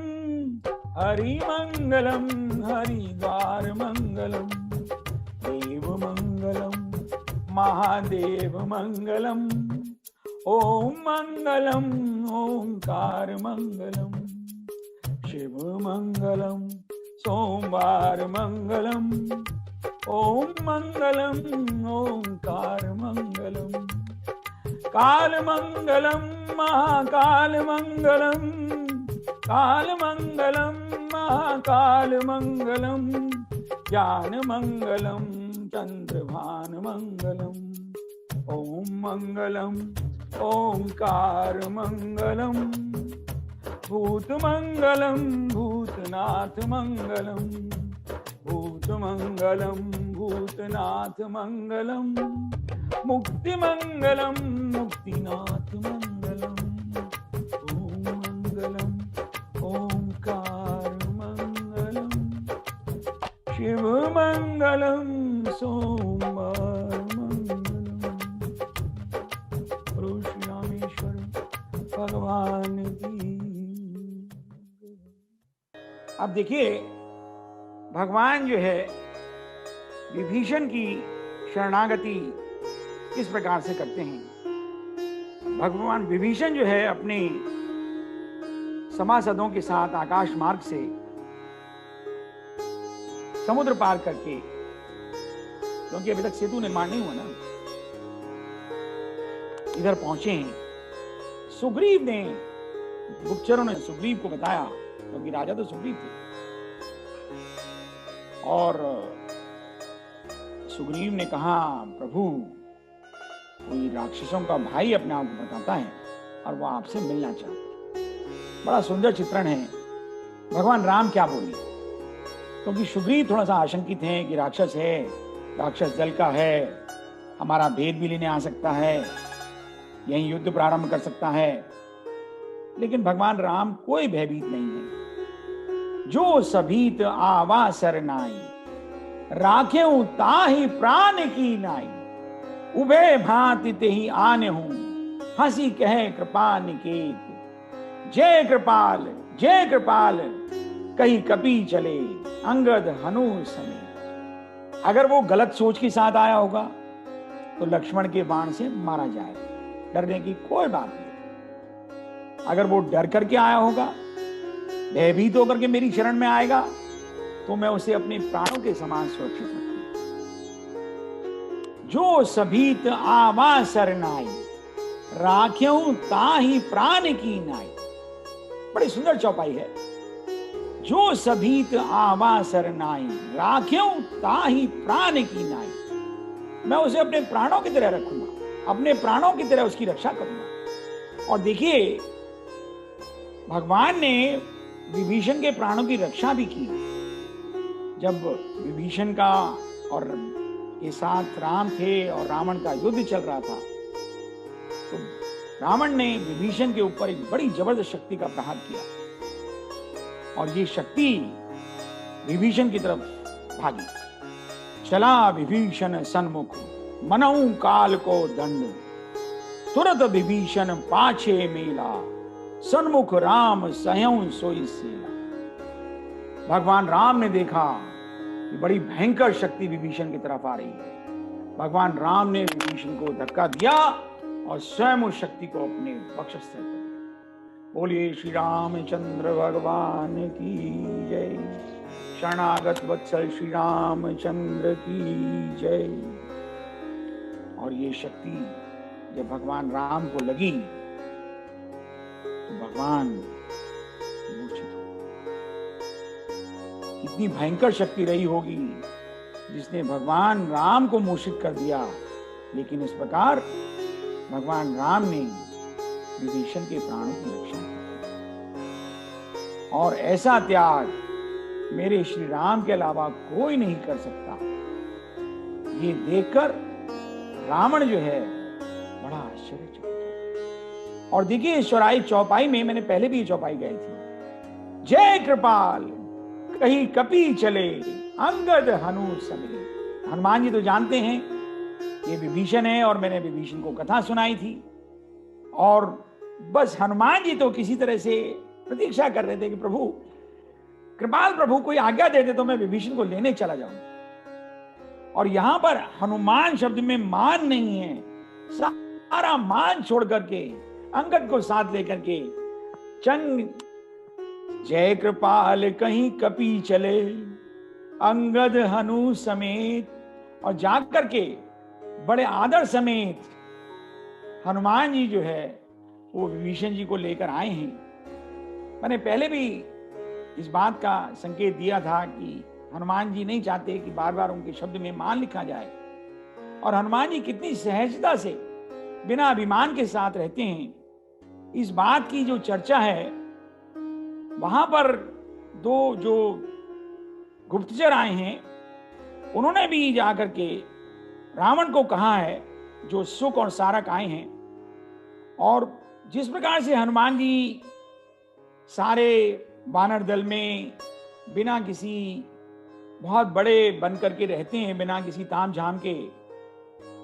हरि मंगलम हरिद्वार मंगलम, देव मंगलम महादेव मंगलम, ओम मंगलम ओंकार मंगलम, शिव मंगलम सोमवार मंगलम, ओम मंगलम ओंकार मंगलम, काल मंगलम महाकाल मंगलम, काल मंगलम महाकाल मंगलम, ज्ञान मंगलम चंद्रभान मंगलम, ओम मंगलम ओंकार मंगलम, भूत मंगलम भूतनाथ मंगलम, भूत मंगलम भूतनाथ मंगलम, मुक्ति मंगलम मुक्तिनाथ मंगलम, ओम मंगलम ओंकार मंगलम, शिव मंगलम सोमवार मंगलम, प्रभु श्री रामेश्वर भगवान की। अब देखिए भगवान जो है विभीषण की शरणागति किस प्रकार से करते हैं। भगवान विभीषण जो है अपने सभासदों के साथ आकाश मार्ग से समुद्र पार करके, क्योंकि अभी तक सेतु निर्माण नहीं हुआ ना, इधर पहुंचे हैं। सुग्रीव ने, गुप्तचरों ने सुग्रीव को बताया, क्योंकि राजा तो सुग्रीव थे, और सुग्रीव ने कहा प्रभु कोई राक्षसों का भाई अपने आप को बताता है और वो आपसे मिलना चाहता है। बड़ा सुंदर चित्रण है। भगवान राम क्या बोले, क्योंकि सुग्रीव थोड़ा सा आशंकित है कि राक्षस है, राक्षस दल का है, हमारा भेद भी लेने आ सकता है, यही युद्ध प्रारंभ कर सकता है। लेकिन भगवान राम कोई भयभीत नहीं है। जो सभीत आवा सरनाई, राखेऊ ताहि प्राण की नाई, उभे भांति तेहि आने हूं, हंसी कहे कृपा निकेत, जय कृपाल कहीं कपी चले, अंगद हनु समेत। अगर वो गलत सोच के साथ आया होगा तो लक्ष्मण के बाण से मारा जाए, डरने की कोई बात नहीं। अगर वो डर करके आया होगा, भयभीत होकर के मेरी शरण में आएगा, तो मैं उसे अपने प्राणों के समान सुरक्षित रखूंगा। जो सभीत आवा सरनाई, राख्यूं ताहि प्राण की नाई। बड़ी सुंदर चौपाई है। जो सभीत आवा सरनाई, राख्यूं ताहि प्राण की नाई। मैं उसे अपने प्राणों की तरह रखूंगा, अपने प्राणों की तरह उसकी रक्षा करूंगा। और देखिए भगवान ने विभीषण के प्राणों की रक्षा भी की। जब विभीषण का और के साथ राम थे और रावण का युद्ध चल रहा था, तो रावण ने विभीषण के ऊपर एक बड़ी जबरदस्त शक्ति का प्रहार किया, और ये शक्ति विभीषण की तरफ भागी। चला विभीषण सन्मुख, मनऊ काल को दंड, तुरत विभीषण पाछे मेला, सन्मुख राम सहयं सोई सेला। भगवान राम ने देखा कि बड़ी भयंकर शक्ति विभीषण की तरफ आ रही है। भगवान राम ने विभीषण को धक्का दिया और स्वयं उस शक्ति को अपने वक्षस्थल पर दिया। बोलिए श्री रामचंद्र भगवान की जय। शरणागत वत्सल श्री रामचंद्र की जय। और ये शक्ति जब भगवान राम को लगी तो भगवान मूर्छित हो। कितनी भयंकर शक्ति रही होगी जिसने भगवान राम को मूर्छित कर दिया, लेकिन इस प्रकार भगवान राम ने विभीषण के प्राणों की रक्षा की। और ऐसा त्याग मेरे श्री राम के अलावा कोई नहीं कर सकता। ये देखकर रावण जो है बड़ा आश्चर्यचकित। और देखिए ईश्वराई चौपाई में, मैंने पहले भी ये चौपाई गाई थी, जय कृपाल कहीं कपी चले, अंगद हनु समेत। हनुमान जी तो जानते हैं ये विभीषण है, और मैंने विभीषण को कथा सुनाई थी, और बस हनुमान जी तो किसी तरह से प्रतीक्षा कर रहे थे कि प्रभु कृपाल प्रभु कोई आज्ञा दे दे तो मैं विभीषण को लेने चला जाऊं। और यहां पर हनुमान शब्द में मान नहीं है, सारा मान छोड़ करके अंगद को साथ लेकर के चंग जय कृपाल कहीं कपी चले अंगद हनु समेत, और जाकर के बड़े आदर समेत हनुमान जी जो है वो विभीषण जी को लेकर आए हैं। मैंने पहले भी इस बात का संकेत दिया था कि हनुमान जी नहीं चाहते कि बार बार उनके शब्द में मान लिखा जाए, और हनुमान जी कितनी सहजता से बिना अभिमान के साथ रहते हैं। इस बात की जो चर्चा है, वहां पर दो जो गुप्तचर आए हैं उन्होंने भी जाकर के रावण को कहा है, जो सुख और सारक आए हैं। और जिस प्रकार से हनुमान जी सारे वानर दल में बिना किसी बहुत बड़े बन करके रहते हैं, बिना किसी ताम झाम के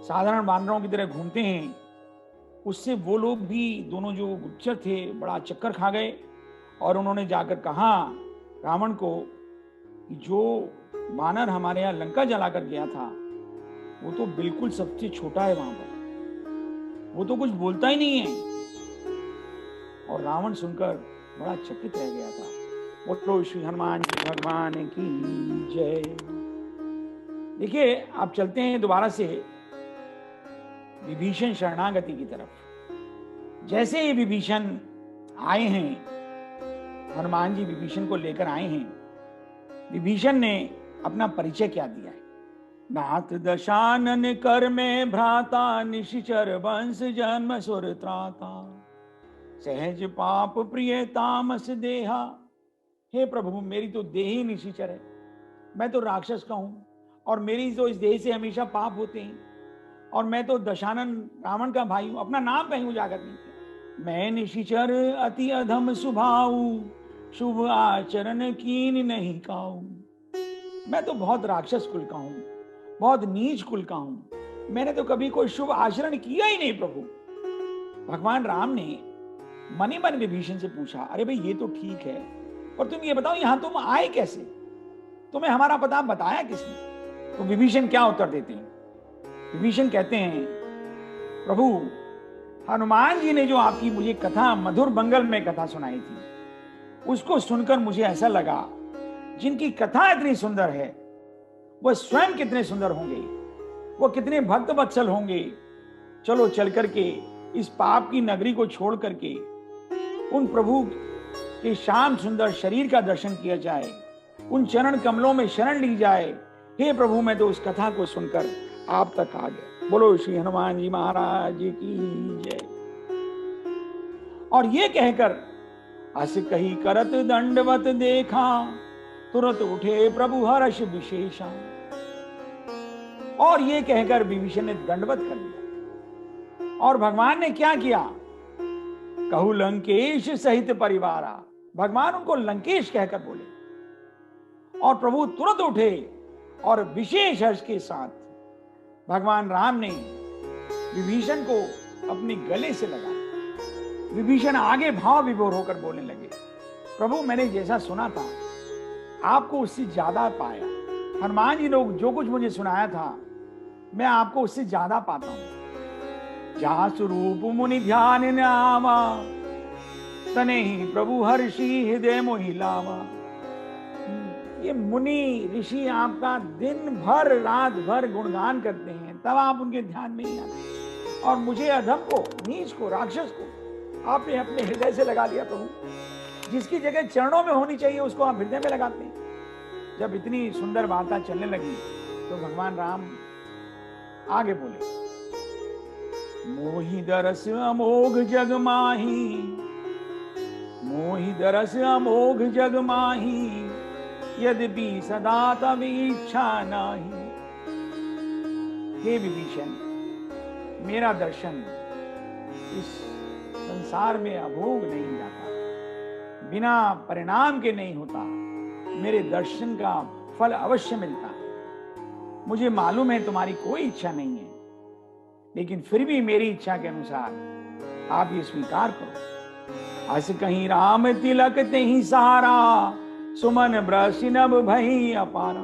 साधारण वानरों की तरह घूमते हैं, उससे वो लोग भी दोनों जो गुप्तचर थे बड़ा चक्कर खा गए। और उन्होंने जाकर कहा रावण को कि जो वानर हमारे यहाँ लंका जलाकर गया था वो तो बिल्कुल सबसे छोटा है, वहां पर वो तो कुछ बोलता ही नहीं है। और रावण सुनकर बड़ा चकित रह गया था। बोलो श्री हनुमान जी भगवान की जय। देखिए, आप चलते हैं दोबारा से विभीषण शरणागति की तरफ। जैसे ही विभीषण आए हैं, हनुमान जी विभीषण को लेकर आए हैं, विभीषण ने अपना परिचय क्या दिया है। नाथ दशानन कर में भ्राता निशिचर वंश जन्म सुर त्राता सहज पाप प्रिय तामस देहा। हे प्रभु, मेरी तो देह ही निशिचर है, मैं तो राक्षस का हूं, और मेरी तो इस देह से हमेशा पाप होते हैं, और मैं तो दशानन रावण का भाई हूं। अपना नाम कहीं जाकर नहीं किया। मैं निशिचर अति अधम स्वभाव शुभ आचरण कीन नहीं काऊ। मैं तो बहुत राक्षस कुल का हूं, बहुत नीच कुल का हूं, मैंने तो कभी कोई शुभ आचरण किया ही नहीं। प्रभु भगवान राम ने मन ही मन विभीषण से पूछा, अरे भाई ये तो ठीक है, पर तुम ये बताओ यहां तुम आए कैसे, तुम्हें हमारा पता बताया किसने? तो विभीषण क्या उत्तर देते हैं? विभीषण कहते हैं, प्रभु हनुमान जी ने जो आपकी मुझे कथा मधुर बंगल में कथा सुनाई थी, उसको सुनकर मुझे ऐसा लगा जिनकी कथा इतनी सुंदर है वह स्वयं कितने सुंदर होंगे, वो कितने भक्त वत्सल होंगे। चलो चल करके इस पाप की नगरी को छोड़ करके उन प्रभु के श्याम सुंदर शरीर का दर्शन किया जाए, उन चरण कमलों में शरण ली जाए। हे प्रभु, मैं तो उस कथा को सुनकर आप तक आ गया। बोलो श्री हनुमान जी महाराज की जय। और ये कहकर अस कही करत दंडवत देखा तुरंत उठे प्रभु हर्ष विशेषा। और ये कहकर विभीषण ने दंडवत कर लिया। और भगवान ने क्या किया? कहु लंकेश सहित परिवारा। भगवान उनको लंकेश कहकर बोले, और प्रभु तुरंत उठे और विशेष हर्ष के साथ भगवान राम ने विभीषण को अपने गले से लगा। विभीषण आगे भाव विभोर होकर बोलने लगे, प्रभु मैंने जैसा सुना था आपको उससे ज्यादा पाया। हनुमान जी ने जो कुछ मुझे सुनाया था मैं आपको उससे ज्यादा पाता हूं। जहां स्वरूप मुनि ध्यान न आवा तने ही प्रभु हर्षि हृदय मोहि लावा। ये मुनि ऋषि आपका दिन भर रात भर गुणगान करते हैं, तब आप उनके ध्यान में ही आते। और मुझे अधम को, नीच को, राक्षस को आपने अपने हृदय से लगा लिया। प्रभु जिसकी जगह चरणों में होनी चाहिए उसको आप हृदय में लगाते हैं। जब इतनी सुंदर वार्ता चलने लगी तो भगवान राम आगे बोले, मोहि दरस अमोघ जग माही, मोहि दरस अमोघ जग माही, यद्यपि सदा तब इच्छा नाही। हे विभीषण, मेरा दर्शन इस संसार में अभोग नहीं जाता, बिना परिणाम के नहीं होता। मेरे दर्शन का फल अवश्य मिलता है। मुझे मालूम है तुम्हारी कोई इच्छा नहीं है, लेकिन फिर भी मेरी इच्छा के अनुसार आप ये स्वीकार करो। अस कहीं राम तिलक ते ही सहारा, सुमन ब्रश नभ भई अपारा।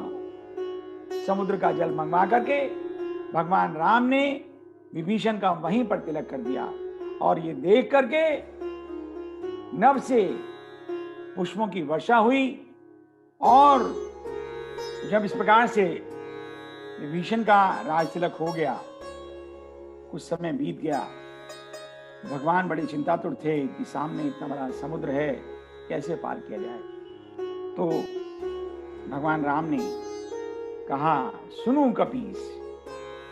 समुद्र का जल मंगवा करके भगवान राम ने विभीषण का वहीं पर तिलक कर दिया, और ये देख करके नभ से पुष्पों की वर्षा हुई। और जब इस प्रकार से विभीषण का राज तिलक हो गया, कुछ समय बीत गया, भगवान बड़े चिंतातुर थे कि सामने इतना बड़ा समुद्र है, कैसे पार किया जाए। तो भगवान राम ने कहा, सुनु कपीस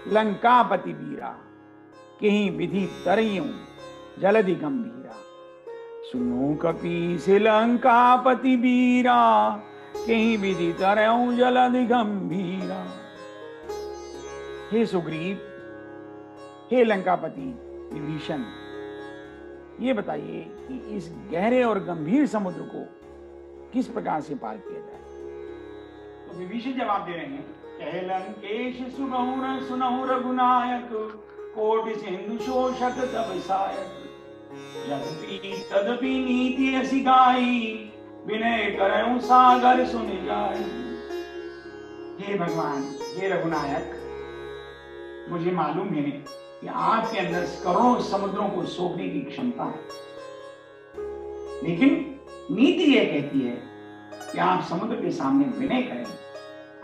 लंकापति बीरा, कहीं विधि तरयू जलधि गंभीरा। सुनो कपीस लंकापति बीरा, कहीं विधि तरयू जलधि गंभीरा। हे सुग्रीव, हे लंकापति विभीषण, ये बताइए कि इस गहरे और गंभीर समुद्र को किस प्रकार से पार किया जाए। तो विभीषण जवाब दे रहे हैं, कहे लंकेश सुनहु रघुनायक, कोटि सिंधु शोषक तब सायक। तदपि नीति असी गाई, विनय करऊं सागर सुन जाई। हे भगवान, हे रघुनायक, मुझे मालूम है कि आपके अंदर करोड़ों समुद्रों को सोखने की क्षमता है, लेकिन नीति यह कहती है कि आप समुद्र के सामने विनय करें,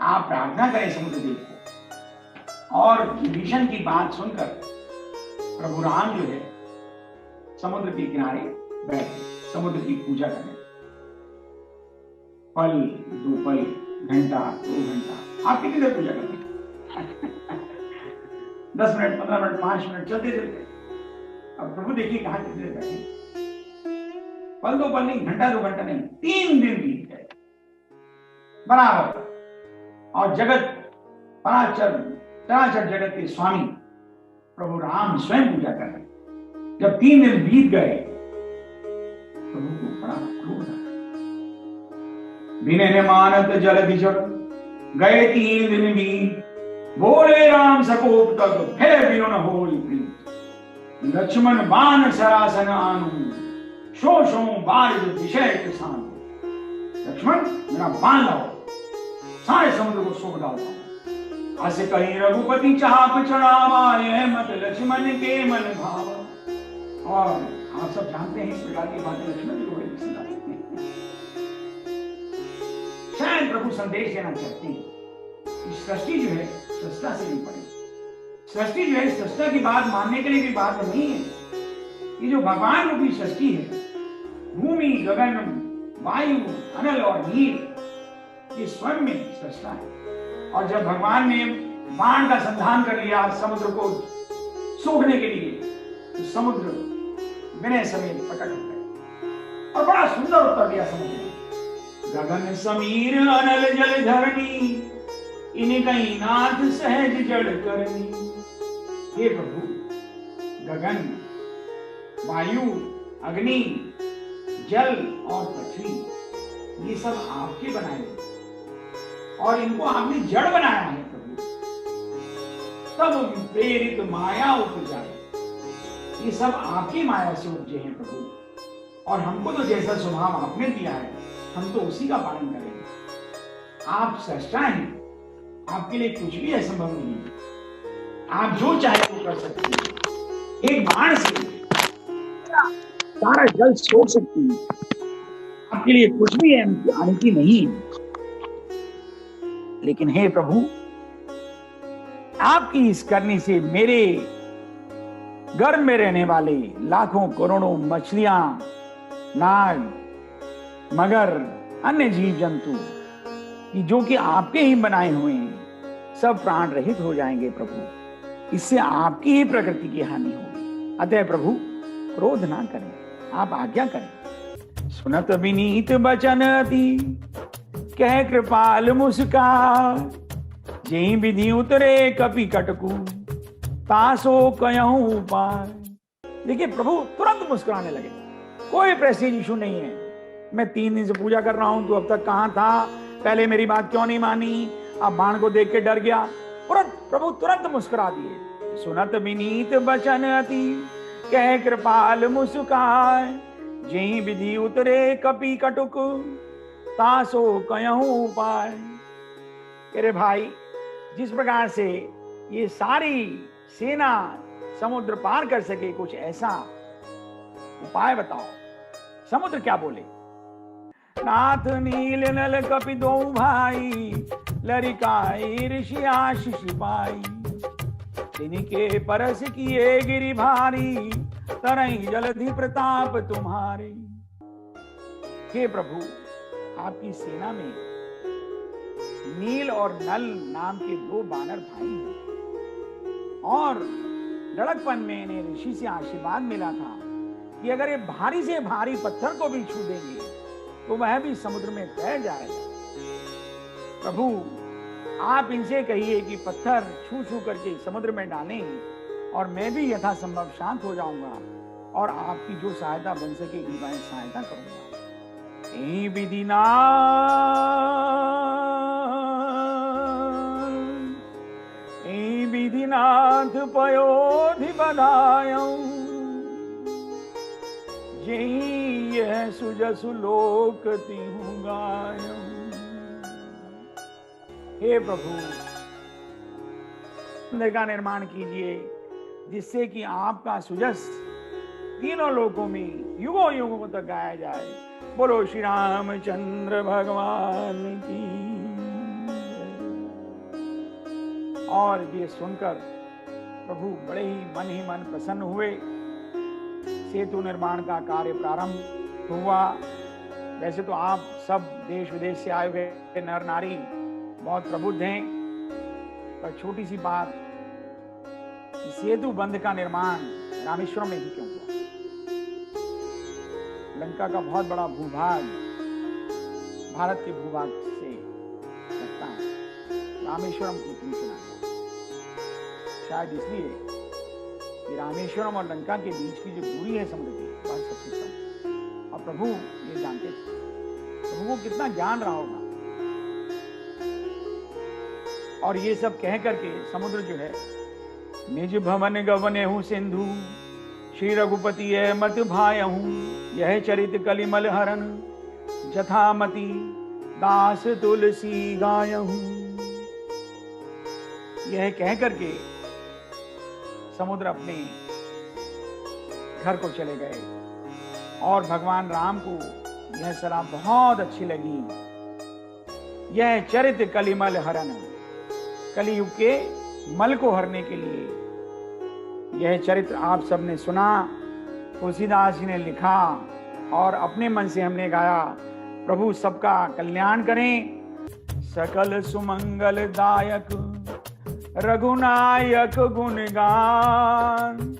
आप प्रार्थना करें समुद्र देव को। और विभीषण की बात सुनकर प्रभु राम जो है समुद्र के किनारे बैठे, समुद्र की पूजा करें। पल दो पल, घंटा दो घंटा, आप कितनी देर पूजा करते हैं? 10 मिनट, 15 मिनट, 5 मिनट चलते चलते। अब प्रभु देखिए कहां कितने देर बैठे। पल दो पल नहीं, घंटा दो घंटा नहीं, 3 दिन बीत गए बराबर। और जगत चराचर जगत के स्वामी प्रभु राम स्वयं पूजा कर रहे। जब 3 दिन बीत गए, प्रभु को बड़ा क्रोध आया। विनय मानत जलधि जड़, गए 3 दिन बीत, बोले राम सकोप तक, भय विरुण होई प्रीत। लक्ष्मण बाण सरासन आनु, शो शो बारिद विषय किसान। लक्ष्मण, मेरा बाण लाओ, सारे समुद्र को सोख डालता हूं। अस कहीं रघुपति चाप चढ़ावा, यह मत लक्ष्मण के मन भावा। और आप सब जानते हैं इस प्रकार की बातें लक्ष्मण जी को बड़ी पसंद आती हैं। शायद प्रभु संदेश देना चाहते हैं, सृष्टि जो है सृष्टा से नहीं पड़े। सृष्टि जो है सृष्टा की बात मानने के लिए भी बात नहीं है। ये जो भगवान रूपी सृष्टि है, भूमि, गगन, वायु, अनल और नीर, ये स्वयं में सृष्टा है। और जब भगवान ने बाण का संधान कर लिया समुद्र को सूखने के लिए, तो समुद्र विनय समेत प्रकट हो गए और बड़ा सुंदर उत्तर दिया समुद्र ने। गगन समीर अनल जल धरणी, इन कहीं नाथ सहज जड़ करनी। हे प्रभु, गगन, वायु, अग्नि, जल और पृथ्वी, ये सब आपके बनाए हैं और इनको आपने जड़ बनाया है प्रभु। तब प्रेरित माया उपजाए, ये सब आपकी माया से उपजे हैं प्रभु। और हमको तो जैसा स्वभाव आपने दिया है, हम तो उसी का पालन करेंगे। आप सृष्टा हैं, आपके लिए कुछ भी असंभव नहीं है। आप जो चाहे वो कर सकते हैं। एक बाण से सारा जल सोख सकती है, आपके लिए कुछ भी अनंती नहीं है। लेकिन हे प्रभु, आपकी इस करने से मेरे गर्भ में रहने वाले लाखों करोड़ों मछलियां, नाग, मगर, अन्य जीव जंतु, जो कि आपके ही बनाए हुए हैं, सब प्राण रहित हो जाएंगे प्रभु। इससे आपकी ही प्रकृति की हानि होगी। अतः प्रभु क्रोध ना करें, आप आज्ञा करें। सुनत विनीत बचन अति, कह कृपाल मुस्का। जेहि विधि उतरे कपि कटकू, तासो कहूं उपाय। देखिए प्रभु तुरंत मुस्कुराने लगे। कोई प्रेस्टीज इशू नहीं है। मैं 3 दिन से पूजा कर रहा हूं, तू अब तक कहां था? पहले मेरी बात क्यों नहीं मानी? अब बाण को देख के डर गया। प्रभु तुरंत मुस्कुरा दिए। सुनत विनीत बचन अति, कह कृपाल मुस्काय। जेहि विधि उतरे कपि कटुक, तासो कयहूं उपाय। अरे भाई, जिस प्रकार से ये सारी सेना समुद्र पार कर सके, कुछ ऐसा उपाय बताओ। समुद्र क्या बोले? नाथ नील नल कपि दो भाई, लरिकाई ऋषि आशीष पाई। तिनके परस किए गिरि भारी, तरई जलधि प्रताप तुम्हारे। हे प्रभु, आपकी सेना में नील और नल नाम के दो बानर भाई हैं, और लड़कपन में इन्हें ऋषि से आशीर्वाद मिला था कि अगर ये भारी से भारी पत्थर को भी छू देंगे तो वह भी समुद्र में तैर जाएगा। प्रभु, आप इनसे कहिए कि पत्थर छू छू करके समुद्र में डालें, और मैं भी यथासंभव शांत हो जाऊंगा और आपकी जो सहायता बन सकेगी वह सहायता करूंगा। ए विधिना विधिनाथ पयोधि बधायं, जही यह सुजसु लोक तिहु गायं। हे प्रभु, मंदिर का निर्माण कीजिए जिससे कि आपका सुजस तीनों लोकों में युगों युगों तक गाया जाए। बोलो श्री रामचंद्र भगवान की। और ये सुनकर प्रभु बड़े ही मन प्रसन्न हुए। सेतु निर्माण का कार्य प्रारंभ हुआ। वैसे तो आप सब देश विदेश से आए हुए नर नारी बहुत प्रबुद्ध हैं, पर छोटी सी बात, सेतु बंध का निर्माण रामेश्वरम में ही क्यों हुआ? लंका का बहुत बड़ा भूभाग भारत के भूभाग से लगता है, रामेश्वरम को क्यों चुना गया? शायद इसलिए कि रामेश्वरम और लंका के बीच की जो दूरी है समुद्र की, वह सबसे कम, और प्रभु ये जानते थे। प्रभु को कितना ज्ञान रहा होगा। और ये सब कह करके समुद्र जो है, निज भवन गवने हूँ सिंधु, श्री रघुपति है मत भाय हूँ, यह चरित कलिमल हरन, जथामति दास तुलसी गाय हूँ। यह कह करके समुद्र अपने घर को चले गए, और भगवान राम को यह सलाह बहुत अच्छी लगी। यह चरित कलिमल हरन, कलियुग के मल को हरने के लिए यह चरित्र आप सबने सुना, तुलसीदास जी ने लिखा और अपने मन से हमने गाया। प्रभु सबका कल्याण करें। सकल सुमंगल दायक रघुनायक गुणगान,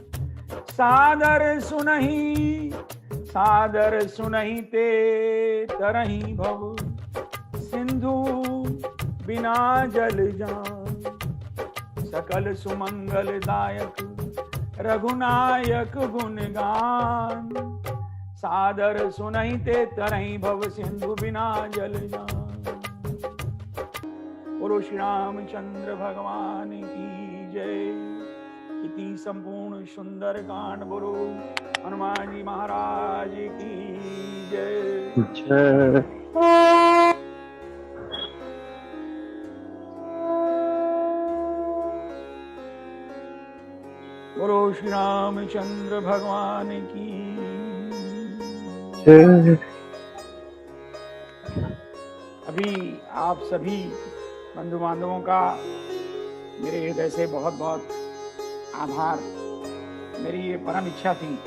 सादर सुनहि ते तरहि भव, सिंधु बिना जल जान। सकल सुमंगल दायक रघुनायक गुणगान, सादर सुनहि ते तरहि भव, सिंधु बिना जल जान। बोलो श्री रामचंद्र भगवान की जय। इति संपूर्ण सुंदर कांड। बोलो हनुमान जी महाराज की जय। जय। बोलो श्री रामचंद्र भगवान की जय। अभी आप सभी बंधु बांधवों का मेरे हृदय से बहुत बहुत आभार। मेरी ये परम इच्छा थी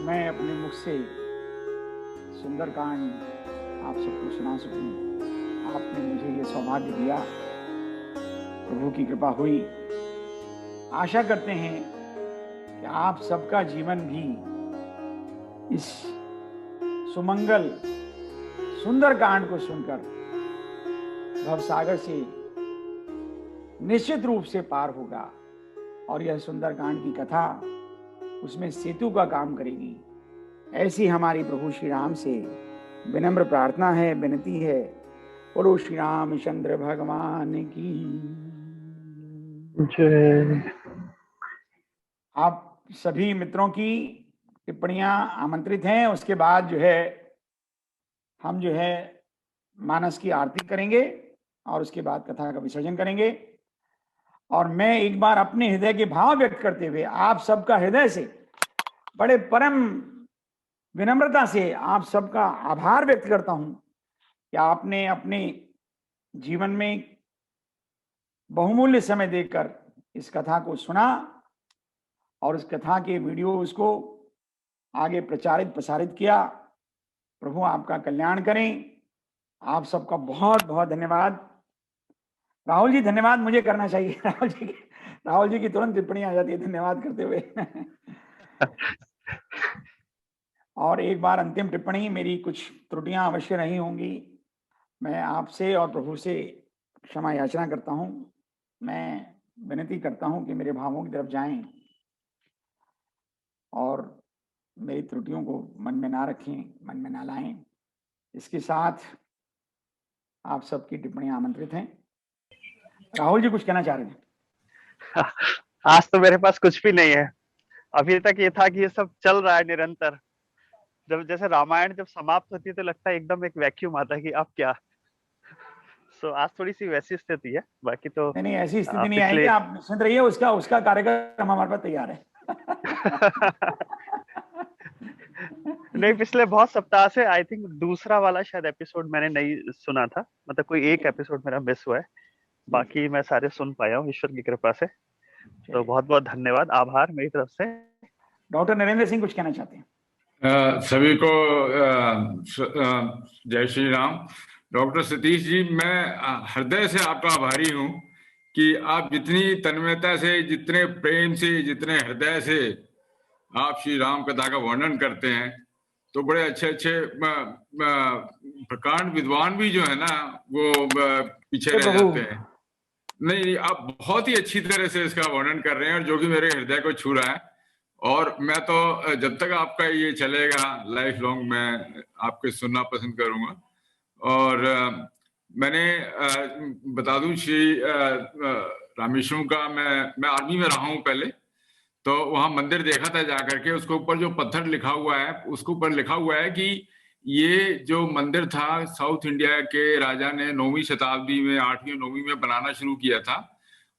मैं अपने मुख से सुंदरकांड आप सबको सुना सकूं। आपने मुझे ये सौभाग्य दिया, प्रभु की कृपा हुई। आशा करते हैं कि आप सबका जीवन भी इस सुमंगल सुंदरकांड को सुनकर भवसागर से निश्चित रूप से पार होगा, और यह सुंदरकांड की कथा उसमें सेतु का काम करेगी। ऐसी हमारी प्रभु श्री राम से विनम्र प्रार्थना है, विनती है। बोलो श्री रामचंद्र भगवान की जय। आप सभी मित्रों की टिप्पणियां आमंत्रित हैं। उसके बाद जो है हम जो है मानस की आरती करेंगे और उसके बाद कथा का विसर्जन करेंगे। और मैं एक बार अपने हृदय के भाव व्यक्त करते हुए आप सबका हृदय से बड़े परम विनम्रता से आप सबका आभार व्यक्त करता हूं कि आपने अपने जीवन में बहुमूल्य समय देकर इस कथा को सुना और इस कथा के वीडियोस को आगे प्रचारित प्रसारित किया। प्रभु आपका कल्याण करें। आप सबका बहुत बहुत धन्यवाद। राहुल जी धन्यवाद मुझे करना चाहिए। राहुल जी की तुरंत टिप्पणी आ जाती है धन्यवाद करते हुए। और एक बार अंतिम टिप्पणी, मेरी कुछ त्रुटियां अवश्य नहीं होंगी। मैं आपसे और प्रभु से क्षमा याचना करता हूं। मैं विनती करता हूं कि मेरे भावों की तरफ जाएं और मेरी त्रुटियों को मन में ना रखें, मन में ना लाएं। इसके साथ आप सबकी टिप्पणियां आमंत्रित हैं। राहुल जी कुछ कहना चाह रहे हैं? आज तो मेरे पास कुछ भी नहीं है। अभी तक ये था कि ये सब चल रहा है निरंतर। जब जैसे रामायण जब समाप्त होती है तो लगता है एकदम एक वैक्यूम आता है कि अब क्या। सो आज थोड़ी सी वैसी स्थिति है। बाकी तो नहीं, ऐसी स्थिति नहीं आएगी, आप निश्चिंत रहिए। उसका कार्यक्रम हमारे पास तैयार है। नहीं, पिछले बहुत सप्ताह से आई थिंक दूसरा वाला शायद एपिसोड मैंने नहीं सुना था। मतलब कोई एक एपिसोड मेरा मिस हुआ है, बाकी मैं सारे सुन पाया हूँ ईश्वर की कृपा से। तो बहुत बहुत धन्यवाद, आभार मेरी तरफ से। डॉक्टर नरेंद्र सिंह कुछ कहना चाहते हैं? सभी को जय श्री राम। डॉक्टर सतीश जी, मैं हृदय से आपका आभारी हूँ कि आप जितनी तन्मयता से, जितने प्रेम से, जितने हृदय से आप श्री राम कथा का वर्णन करते हैं। तो बड़े अच्छे अच्छे प्रकांड विद्वान भी जो है ना वो पीछे रह जाते हैं। नहीं, आप बहुत ही अच्छी तरह से इसका वर्णन कर रहे हैं और जो कि मेरे हृदय को छू रहा है। और मैं तो जब तक आपका ये चलेगा लाइफ लॉन्ग मैं आपके सुनना पसंद करूंगा। और मैंने बता दूं श्री रामेश्वरम का मैं आर्मी में रहा हूं पहले, तो वहां मंदिर देखा था जाकर के। उसके ऊपर जो पत्थर लिखा हुआ है, उसके ऊपर लिखा हुआ है कि ये जो मंदिर था साउथ इंडिया के राजा ने 9वीं शताब्दी में, 8वीं 9वीं में बनाना शुरू किया था।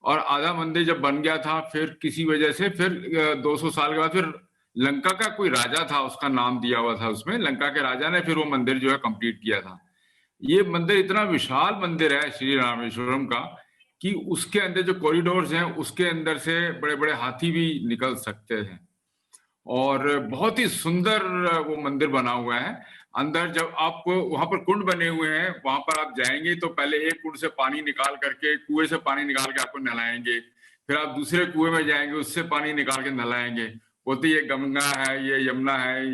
और आधा मंदिर जब बन गया था, फिर किसी वजह से फिर 200 साल के बाद फिर लंका का कोई राजा था, उसका नाम दिया हुआ था उसमें, लंका के राजा ने फिर वो मंदिर जो है कंप्लीट किया था। ये मंदिर इतना विशाल मंदिर है श्री रामेश्वरम का कि उसके अंदर जो कॉरिडोर्स हैं उसके अंदर से बड़े बड़े हाथी भी निकल सकते हैं। और बहुत ही सुंदर वो मंदिर बना हुआ है। अंदर जब आप वहां पर कुंड बने हुए हैं, वहां पर आप जाएंगे तो पहले एक कुंड से पानी निकाल करके, कुएं से पानी निकाल के आपको नहलाएंगे। फिर आप दूसरे कुएं में जाएंगे, उससे पानी निकाल के नहलाएंगे। बोलते ये गंगा है, ये यमुना है,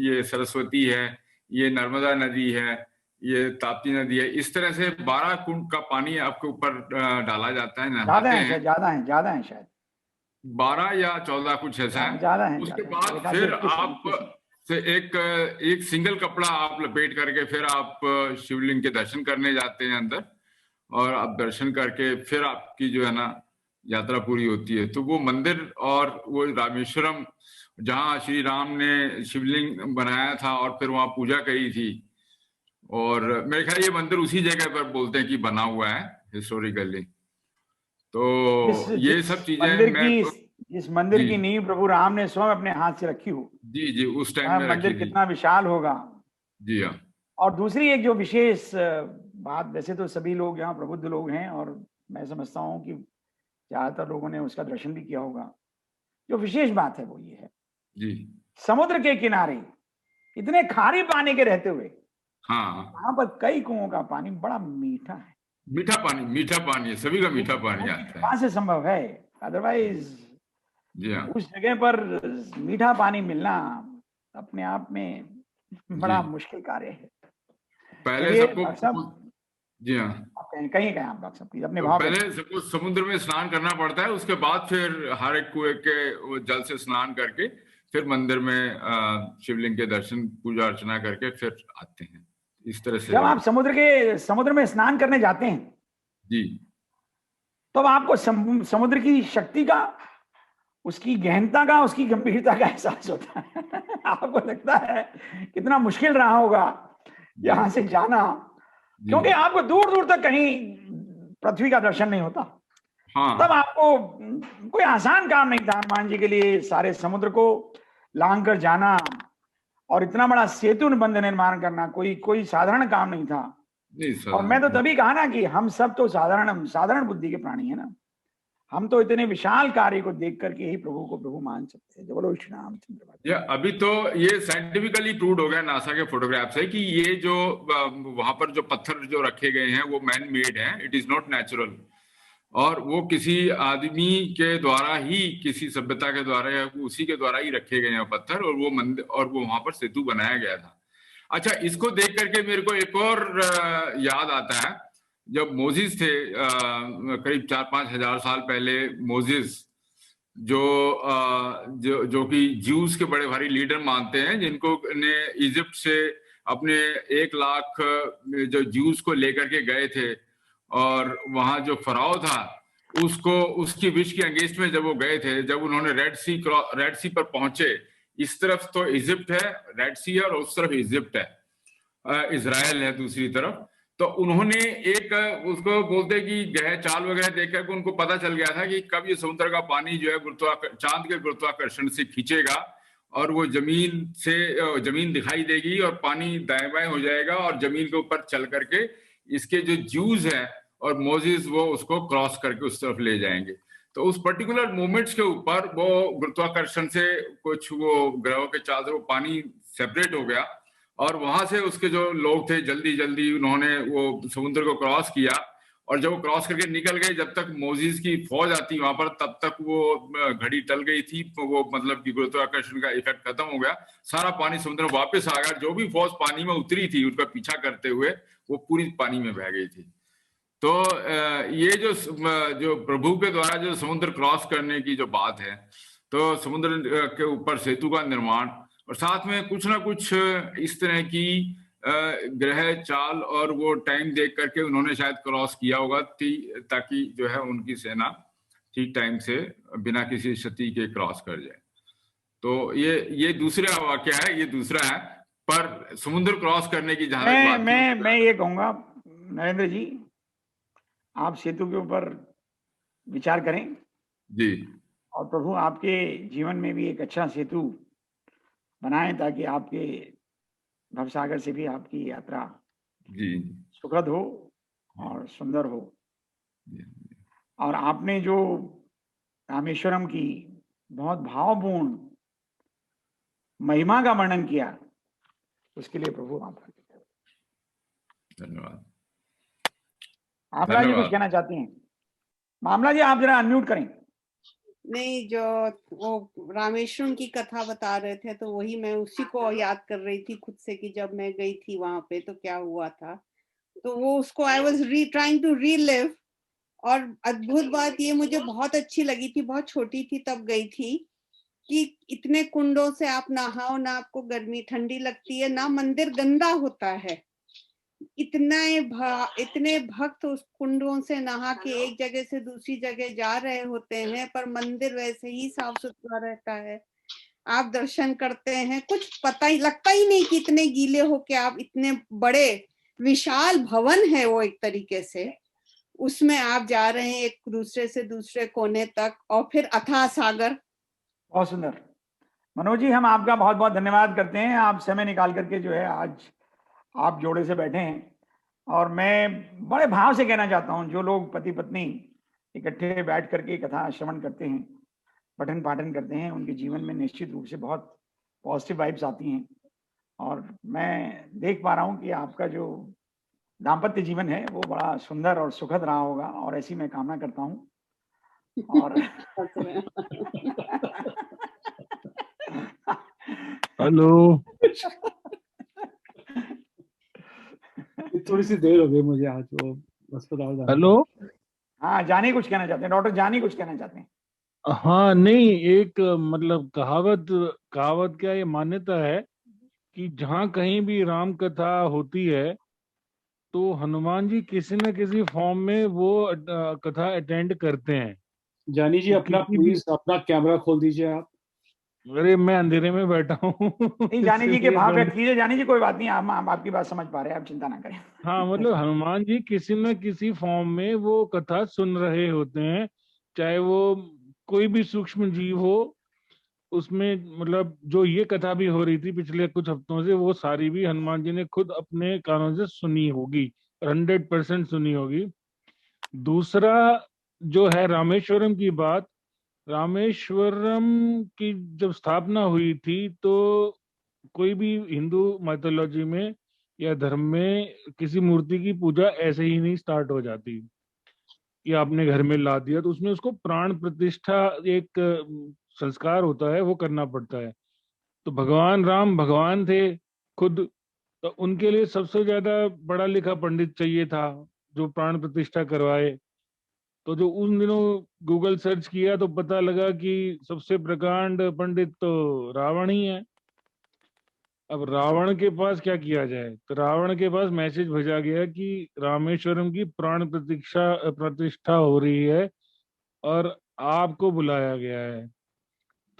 ये सरस्वती है, ये नर्मदा नदी है, ये ताप्ती नदी है। इस तरह से 12 कुंड का पानी आपके ऊपर डाला जाता है, नहलाते हैं। ज्यादा है शायद 12 या 14 कुछ ऐसा है। ज्यादा है। उसके बाद फिर आप से एक सिंगल कपड़ा आप लपेट करके फिर आप शिवलिंग के दर्शन करने जाते हैं अंदर। और आप दर्शन करके फिर आपकी जो है ना यात्रा पूरी होती है। तो वो मंदिर और वो रामेश्वरम जहाँ श्री राम ने शिवलिंग बनाया था और फिर वहां पूजा करी थी, और मेरे ख्याल ये मंदिर उसी जगह पर बोलते हैं कि बना हुआ है हिस्टोरिकली। तो ये सब चीजें इस मंदिर की नींव प्रभु राम ने स्वयं अपने हाथ से रखी हो। जी उस टाइम में मंदिर कितना विशाल होगा। जी हाँ। और दूसरी एक जो विशेष बात, वैसे तो सभी लोग यहाँ प्रबुद्ध लोग हैं और मैं समझता हूँ कि ज्यादातर लोगों ने उसका दर्शन भी किया होगा। जो विशेष बात है वो ये है जी, समुद्र के किनारे इतने खारे पानी के रहते हुए वहाँ पर कई कुओं का पानी बड़ा मीठा है। मीठा पानी है, सभी का मीठा पानी आता है। कहाँ से संभव है? अदरवाइज जी हाँ, उस जगह पर मीठा पानी मिलना अपने आप में बड़ा मुश्किल कार्य है। पहले सबको जी हाँ कहीं आप डॉक्टर साहब अपने भाव पहले सबको समुद्र में स्नान करना पड़ता है, उसके बाद फिर हर एक कुएं के जल से स्नान करके फिर मंदिर में शिवलिंग के दर्शन पूजा अर्चना करके फिर आते हैं। इस तरह से जब आप समुद्र में स्नान करने जाते हैं जी, तो आपको समुद्र की शक्ति का, उसकी गहनता का, उसकी गंभीरता का एहसास होता है। आपको लगता है कितना मुश्किल रहा होगा यहाँ से जाना क्योंकि आपको दूर दूर तक कहीं पृथ्वी का दर्शन नहीं होता। हाँ, तब आपको कोई आसान काम नहीं था हनुमान जी के लिए सारे समुद्र को लांग कर जाना और इतना बड़ा सेतु बंध निर्माण करना कोई साधारण काम नहीं था। और मैं तो तभी कहा ना कि हम सब तो साधारण बुद्धि के प्राणी है ना, हम तो इतने विशाल कार्य को देख करके ही प्रभु को प्रभु मान सकते हैं। बोलो श्री रामचंद्र। अभी तो ये साइंटिफिकली प्रूव हो गया नासा के फोटोग्राफ से कि ये जो वहां पर जो पत्थर जो रखे गए हैं वो मैन मेड हैं, इट इज नॉट नेचुरल। और वो किसी आदमी के द्वारा ही, किसी सभ्यता के द्वारा या उसी के द्वारा ही रखे गए हैं पत्थर, और वो मंदिर और वो वहां पर सेतु बनाया गया था। अच्छा, इसको देख करके मेरे को एक और याद आता है, जब मोजिस थे करीब 4-5 हजार साल पहले, मोजिस जो कि ज्यूस के बड़े भारी लीडर मानते हैं, जिनको ने इजिप्ट से अपने 1 लाख जो ज्यूस को लेकर के गए थे, और वहां जो फराओ था उसकी विश के अगेंस्ट में जब वो गए थे, जब उन्होंने रेड सी पर पहुंचे, इस तरफ तो इजिप्ट है, रेड सी है, और उस तरफ इजिप्ट है, इजराइल है दूसरी तरफ। तो उन्होंने एक उसको बोलते कि ग्रह चाल वगैरह देखकर उनको पता चल गया था कि कब ये समुद्र का पानी जो है चांद के गुरुत्वाकर्षण से खींचेगा और वो जमीन दिखाई देगी और पानी दाएं बाएं हो जाएगा और जमीन के ऊपर चल करके इसके जो ज्यूज है और मोजिस वो उसको क्रॉस करके उस तरफ ले जाएंगे। तो उस पर्टिकुलर मोमेंट्स के ऊपर वो गुरुत्वाकर्षण से कुछ वो ग्रहों के चाल से वो पानी सेपरेट हो गया, और वहां से उसके जो लोग थे जल्दी उन्होंने वो समुद्र को क्रॉस किया, और जब वो क्रॉस करके निकल गए, जब तक मोजिस की फौज आती वहां पर, तब तक वो घड़ी टल गई थी, वो मतलब कि गुरुत्वाकर्षण का इफेक्ट खत्म हो गया, सारा पानी समुद्र में वापस आ गया, जो भी फौज पानी में उतरी थी उनका पीछा करते हुए वो पूरी पानी में बह गई थी। तो ये जो प्रभु के द्वारा जो समुद्र क्रॉस करने की जो बात है, तो समुद्र के ऊपर सेतु का निर्माण और साथ में कुछ ना कुछ इस तरह की ग्रह चाल और वो टाइम देख करके उन्होंने शायद क्रॉस किया होगा ताकि जो है उनकी सेना ठीक टाइम से बिना किसी क्षति के क्रॉस कर जाए। तो ये दूसरा वाक्य है, ये दूसरा है। पर समुद्र क्रॉस करने की जहां मैं ये कहूंगा नरेंद्र जी, आप सेतु के ऊपर विचार करें जी, और प्रभु आपके जीवन में भी एक अच्छा सेतु बनाएं ताकि आपके भवसागर से भी आपकी यात्रा जी सुखद हो और सुंदर हो। और आपने जो रामेश्वरम की बहुत भावपूर्ण महिमा का वर्णन किया, उसके लिए प्रभु आपका धन्यवाद। मामला जी कुछ कहना चाहती हैं? मामला जी आप जरा अनम्यूट करें। नहीं, जो वो रामेश्वरम की कथा बता रहे थे तो वही मैं उसी को याद कर रही थी खुद से कि जब मैं गई थी वहां पे तो क्या हुआ था, तो वो उसको I was trying to relive. और अद्भुत बात ये मुझे बहुत अच्छी लगी थी, बहुत छोटी थी तब गई थी, कि इतने कुंडों से आप नहाओ ना आपको गर्मी ठंडी लगती है ना मंदिर गंदा होता है। इतने भक्त उस कुंडों से नहा के एक जगह से दूसरी जगह जा रहे होते हैं, पर मंदिर वैसे ही साफ सुथरा रहता है। आप दर्शन करते हैं, कुछ पता ही लगता ही नहीं कि इतने गीले हो के आप इतने बड़े विशाल भवन है वो एक तरीके से, उसमें आप जा रहे हैं एक दूसरे से दूसरे कोने तक, और फिर अथाह सागर। बहुत सुंदर। मनोज जी, हम आपका बहुत बहुत धन्यवाद करते हैं, आप समय निकाल करके जो है आज आप जोड़े से बैठे हैं। और मैं बड़े भाव से कहना चाहता हूं, जो लोग पति पत्नी इकट्ठे बैठ करके कथा श्रवण करते हैं, पठन पाठन करते हैं, उनके जीवन में निश्चित रूप से बहुत पॉजिटिव वाइब्स आती हैं। और मैं देख पा रहा हूं कि आपका जो दाम्पत्य जीवन है वो बड़ा सुंदर और सुखद रहा होगा, और ऐसी मैं कामना करता हूं। और हेलो, थोड़ी सी देर हो गई मुझे आज वो अस्पताल जाने। हेलो, हाँ, जानी कुछ कहना चाहते हैं, डॉक्टर जानी कुछ कहना चाहते हैं? हाँ नहीं, एक मतलब कहावत क्या, ये मान्यता है कि जहाँ कहीं भी राम कथा होती है तो हनुमान जी किसी न किसी फॉर्म में वो कथा अटेंड करते हैं। जानी जी, अपना प्लीज अपना कैमरा खोल दीजिए आप। अरे मैं अंधेरे में बैठा हूँ नहीं, जानी जी के इसलिए भाव समझ। व्यक्त कीजिए। जानी जी कोई बात नहीं, हम आपकी बात समझ पा रहे हैं, आप चिंता ना करें। हाँ मतलब हनुमान जी किसी न किसी फॉर्म में वो कथा सुन रहे होते हैं, चाहे वो कोई भी सूक्ष्म जीव हो उसमें। मतलब जो ये कथा भी हो रही थी पिछले कुछ हफ्तों से, वो सारी भी हनुमान जी ने खुद अपने कानों से सुनी होगी, 100% सुनी होगी। दूसरा जो है रामेश्वरम की बात, रामेश्वरम की जब स्थापना हुई थी तो कोई भी हिंदू माइथोलॉजी में या धर्म में किसी मूर्ति की पूजा ऐसे ही नहीं स्टार्ट हो जाती कि आपने घर में ला दिया, तो उसमें उसको प्राण प्रतिष्ठा एक संस्कार होता है, वो करना पड़ता है। तो भगवान राम भगवान थे खुद, तो उनके लिए सबसे ज्यादा पढ़ा लिखा पंडित चाहिए था जो प्राण प्रतिष्ठा करवाए। तो जो उन दिनों गूगल सर्च किया तो पता लगा कि सबसे प्रकांड पंडित तो रावण ही है। अब रावण के पास क्या किया जाए, तो रावण के पास मैसेज भेजा गया कि रामेश्वरम की प्राण प्रतिष्ठा हो रही है और आपको बुलाया गया है।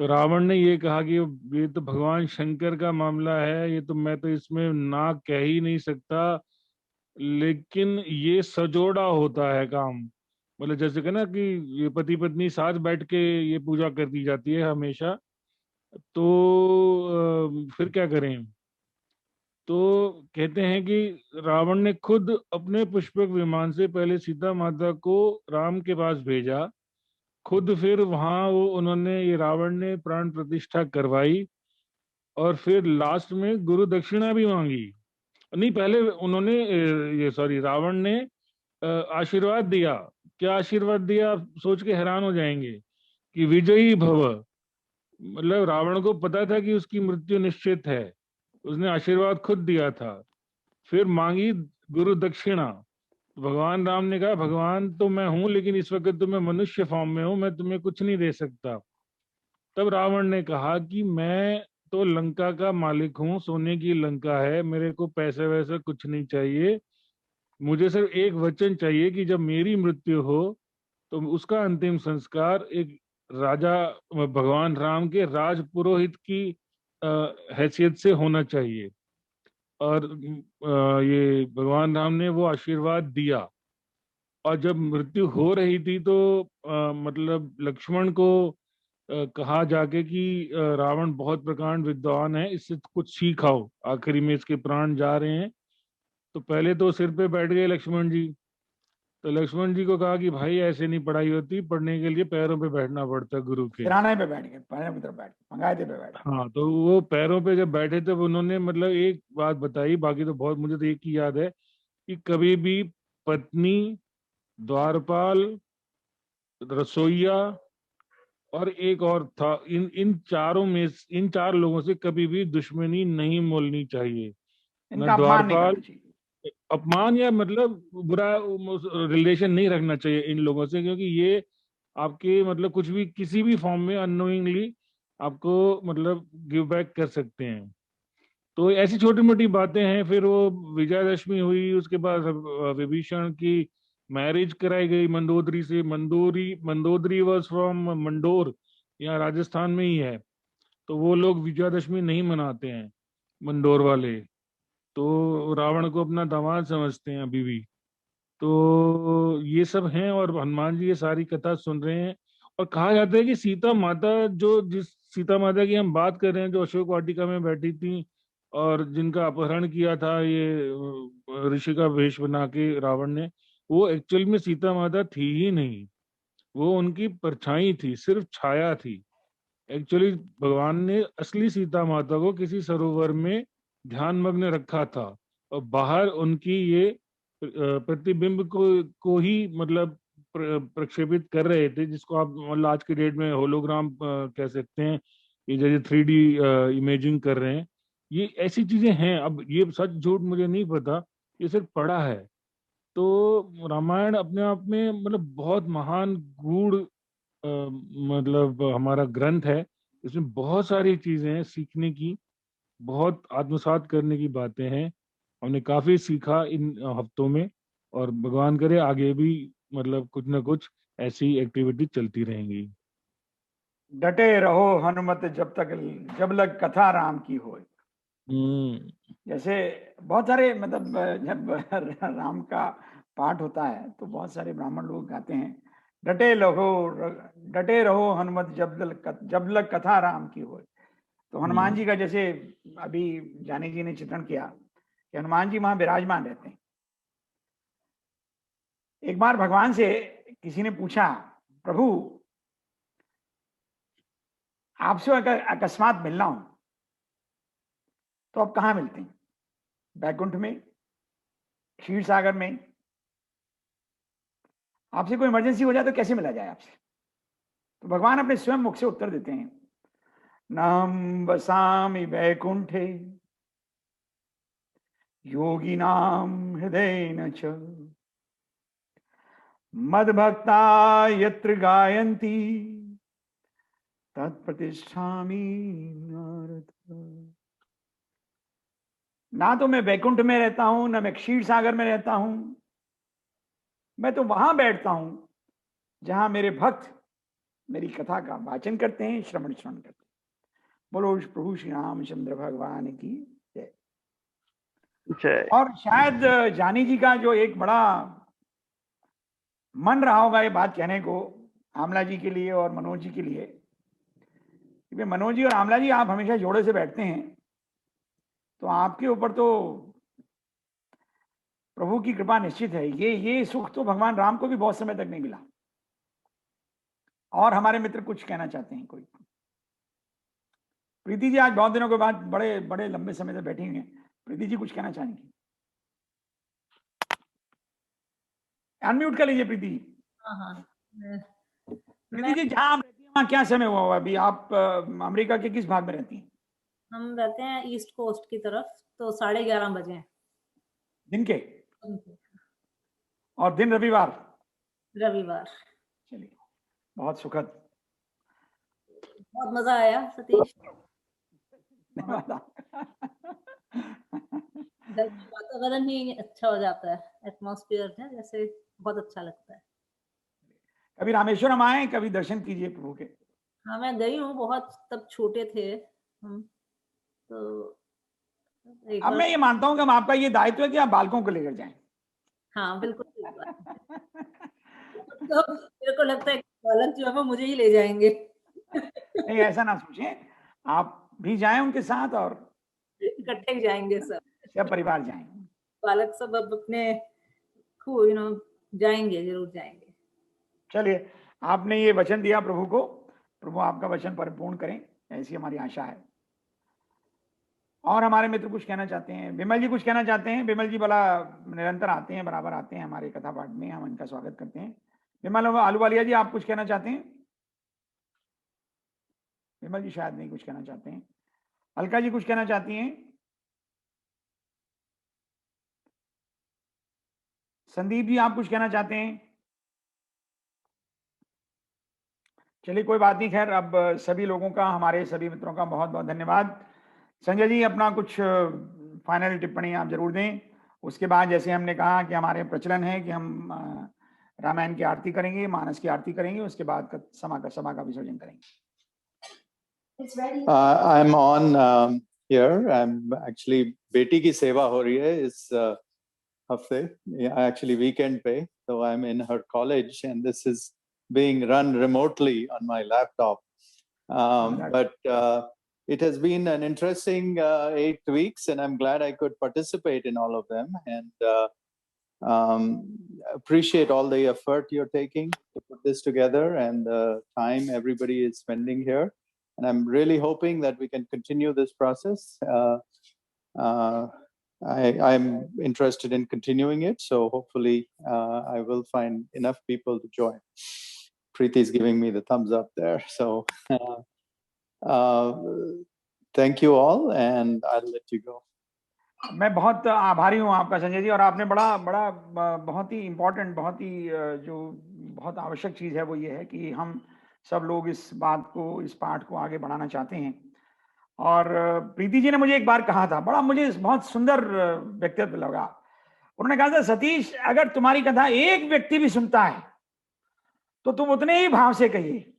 तो रावण ने ये कहा कि ये तो भगवान शंकर का मामला है, ये तो मैं तो इसमें ना कह ही नहीं सकता, लेकिन ये सजोड़ा होता है काम। मतलब जैसे कि ना कि ये पति पत्नी साथ बैठ के ये पूजा कर दी जाती है हमेशा, तो फिर क्या करें। तो कहते हैं कि रावण ने खुद अपने पुष्पक विमान से पहले सीता माता को राम के पास भेजा, खुद फिर वहां वो उन्होंने ये रावण ने प्राण प्रतिष्ठा करवाई, और फिर लास्ट में गुरु दक्षिणा भी मांगी। नहीं, पहले उन्होंने ये सॉरी रावण ने आशीर्वाद दिया। क्या आशीर्वाद दिया आप सोच के हैरान हो जाएंगे, कि विजयी भव। मतलब रावण को पता था कि उसकी मृत्यु निश्चित है, उसने आशीर्वाद खुद दिया था। फिर मांगी गुरु दक्षिणा। भगवान राम ने कहा भगवान तो मैं हूं, लेकिन इस वक्त तो मैं मनुष्य फॉर्म में हूं, मैं तुम्हें कुछ नहीं दे सकता। तब रावण ने कहा कि मैं तो लंका का मालिक हूँ, सोने की लंका है, मेरे को पैसे वैसे कुछ नहीं चाहिए, मुझे सिर्फ एक वचन चाहिए कि जब मेरी मृत्यु हो तो उसका अंतिम संस्कार एक राजा भगवान राम के राजपुरोहित की हैसियत से होना चाहिए। और ये भगवान राम ने वो आशीर्वाद दिया। और जब मृत्यु हो रही थी तो मतलब लक्ष्मण को कहा जाके कि रावण बहुत प्रकांड विद्वान है, इससे कुछ सीखाओ, आखिरी में इसके प्राण जा रहे हैं। तो पहले तो सिर पे बैठ गए लक्ष्मण जी। तो लक्ष्मण जी को कहा कि भाई ऐसे नहीं पढ़ाई होती, पढ़ने के लिए पैरों पे बैठना पड़ता है गुरु के। सिराने पे बैठ गए, पैरों की तरफ बैठ गए, पंगायते पे बैठ गए। हाँ, तो वो पैरों पे जब बैठे तब उन्होंने मतलब एक बात बताई, बाकी तो बहुत मुझे तो एक ही याद है कि कभी भी पत्नी, द्वारपाल, रसोईया और एक और था, इन इन चारों में, इन चार लोगों से कभी भी दुश्मनी नहीं मोलनी चाहिए। न इनका अपमान नहीं द्वारपाल, करना चाहिए। अपमान या मतलब बुरा रिलेशन नहीं रखना चाहिए इन लोगों से, क्योंकि ये आपके मतलब कुछ भी किसी भी फॉर्म में अननोइंगली आपको मतलब गिव बैक कर सकते हैं। तो ऐसी छोटी मोटी बातें हैं। फिर वो विजयादशमी हुई, उसके बाद विभीषण की मैरिज कराई गई मंदोदरी से। मंदोदरी वॉज फ्रॉम मंडोर, यहाँ राजस्थान में ही है। तो वो लोग विजयादशमी नहीं मनाते हैं मंडोर वाले, तो रावण को अपना दामाद समझते हैं अभी भी। तो ये सब हैं, और हनुमान जी ये सारी कथा सुन रहे हैं। और कहा जाता है कि सीता माता, जो जिस सीता माता की हम बात कर रहे हैं, जो अशोक वाटिका में बैठी थी और जिनका अपहरण किया था ये ऋषि का वेश बना के रावण ने, वो एक्चुअल में सीता माता थी ही नहीं, वो उनकी परछाई थी, सिर्फ छाया थी। एक्चुअली भगवान ने असली सीता माता को किसी सरोवर में ध्यान मग्न रखा था, और बाहर उनकी ये प्रतिबिंब को ही मतलब प्रक्षेपित कर रहे थे, जिसको आप मतलब आज के डेट में होलोग्राम कह सकते हैं। ये जैसे 3D इमेजिंग कर रहे हैं, ये ऐसी चीजें हैं। अब ये सच झूठ मुझे नहीं पता, ये सिर्फ पढ़ा है। तो रामायण अपने आप में मतलब बहुत महान गूढ़ मतलब हमारा ग्रंथ है। इसमें बहुत सारी चीजें हैं सीखने की, बहुत आत्मसात करने की बातें हैं। हमने काफी सीखा इन हफ्तों में, और भगवान करे आगे भी मतलब कुछ ना कुछ ऐसी एक्टिविटी चलती रहेंगी। डटे रहो हनुमत जब लग कथा राम की हो। जैसे बहुत सारे मतलब जब राम का पाठ होता है तो बहुत सारे ब्राह्मण लोग गाते हैं, डटे रहो हनुमत जब लग कथा राम की हो। तो हनुमान जी का जैसे अभी जानी जी ने चित्रण किया कि हनुमान जी वहां विराजमान रहते हैं। एक बार भगवान से किसी ने पूछा, प्रभु आपसे अगर अकस्मात मिलना हो तो आप कहाँ मिलते हैं? बैकुंठ में, क्षीर सागर में? आपसे कोई इमरजेंसी हो जाए तो कैसे मिला जाए आपसे? तो भगवान अपने स्वयं मुख से उत्तर देते हैं, नाम वसामि वैकुंठे योगिनाम हृदयेन च मद्भक्ता यत्र गायन्ति तत्प्रतिष्ठामि नारद। ना तो मैं वैकुंठ में रहता हूं, ना मैं क्षीर सागर में रहता हूं, मैं तो वहां बैठता हूं जहां मेरे भक्त मेरी कथा का वाचन करते हैं, श्रवण करते हैं। बोलो प्रभु श्री रामचंद्र भगवान की जय। जय। और शायद जानी जी का जो एक बड़ा मन रहा होगा ये बात कहने को आमला जी के लिए और मनोज जी के लिए, क्योंकि मनोज जी और आमला जी आप हमेशा जोड़े से बैठते हैं, तो आपके ऊपर तो प्रभु की कृपा निश्चित है। ये सुख तो भगवान राम को भी बहुत समय तक नहीं मिला। और हमारे मित्र कुछ कहना चाहते हैं? कोई? प्रीति जी आज बहुत दिनों के बाद बड़े बड़े लंबे समय से बैठी हुई हैं। प्रीति जी कुछ कहना चाहेंगी? अनम्यूट कर लीजिए प्रीति जी। हाँ। प्रीति जी जहाँ आप रहती हैं वहाँ क्या समय हुआ हुआ अभी? आप अमेरिका के किस भाग में रहती हैं? हम रहते हैं ईस्ट कोस्ट की तरफ, तो 11:30 बजे हैं दिन के। और दिन रविवार। चलिए बहुत सुखद, बहुत मजा आया सतीश। वातावरण ही अच्छा हो जाता है, एटमॉस्फेयर है जैसे, बहुत अच्छा लगता है। कभी रामेश्वरम आए, कभी दर्शन कीजिए प्रभु के। हाँ मैं गई हूँ, बहुत तब छोटे थे हम, तो अब मैं ये मानता हूँ कि आपका ये दायित्व है कि आप बालकों को लेकर जाएं। हाँ बिल्कुल सही बात। तो मेरे को लगता है बालक जो है वो मुझे ही ले जाएंगे। नहीं ऐसा ना सोचें, आप भी जाएं उनके साथ और इकट्ठे जाएंगे सब परिवार जाएं। बालक सब अब अपने जाएंगे, जरूर जाएंगे। चलिए आपने ये वचन दिया प्रभु को, प्रभु आपका वचन परिपूर्ण करें, ऐसी हमारी आशा है। और हमारे मित्र कुछ कहना चाहते हैं? विमल जी कुछ कहना चाहते हैं? विमल जी बड़ा निरंतर आते हैं, बराबर आते हैं हमारे कथा पाठ में, हम इनका स्वागत करते हैं। विमल आलूवालिया जी आप कुछ कहना चाहते हैं? विमल जी शायद नहीं कुछ कहना चाहते हैं। अलका जी कुछ कहना चाहती हैं? संदीप जी आप कुछ कहना चाहते हैं? चलिए कोई बात नहीं, खैर अब सभी लोगों का, हमारे सभी मित्रों का बहुत बहुत धन्यवाद। संजय जी अपना कुछ फाइनल टिप्पणी आप जरूर दें। उसके बाद जैसे हमने कहा कि हमारे प्रचलन है कि हम रामायण की आरती करेंगे, मानस की आरती करेंगे, उसके बाद सभा का विसर्जन करेंगे। I'm on here. I'm actually बेटी की सेवा हो रही है इस हफ्ते, actually weekend पे, so I'm in her college and this is being run remotely on my laptop. But it has been an interesting 8 weeks and I'm glad I could participate in all of them, and appreciate all the effort you're taking to put this together and the time everybody is spending here. And I'm really hoping that we can continue this process. I'm interested in continuing it, so hopefully I will find enough people to join. Preeti is giving me the thumbs up there. So thank you all, and I'll let you go. मैं बहुत आभारी हूँ आपका संजय जी, और आपने बड़ा बहुत ही important, बहुत ही जो बहुत आवश्यक चीज़ है वो ये है कि हम सब लोग इस बात को, इस पाठ को आगे बढ़ाना चाहते हैं। और प्रीति जी ने मुझे एक बार कहा था, बड़ा मुझे बहुत सुंदर व्यक्तित्व लगा। उन्होंने कहा था, सतीश अगर तुम्हारी कथा एक व्यक्ति भी सुनता है तो तुम उतने ही भाव से कहिए,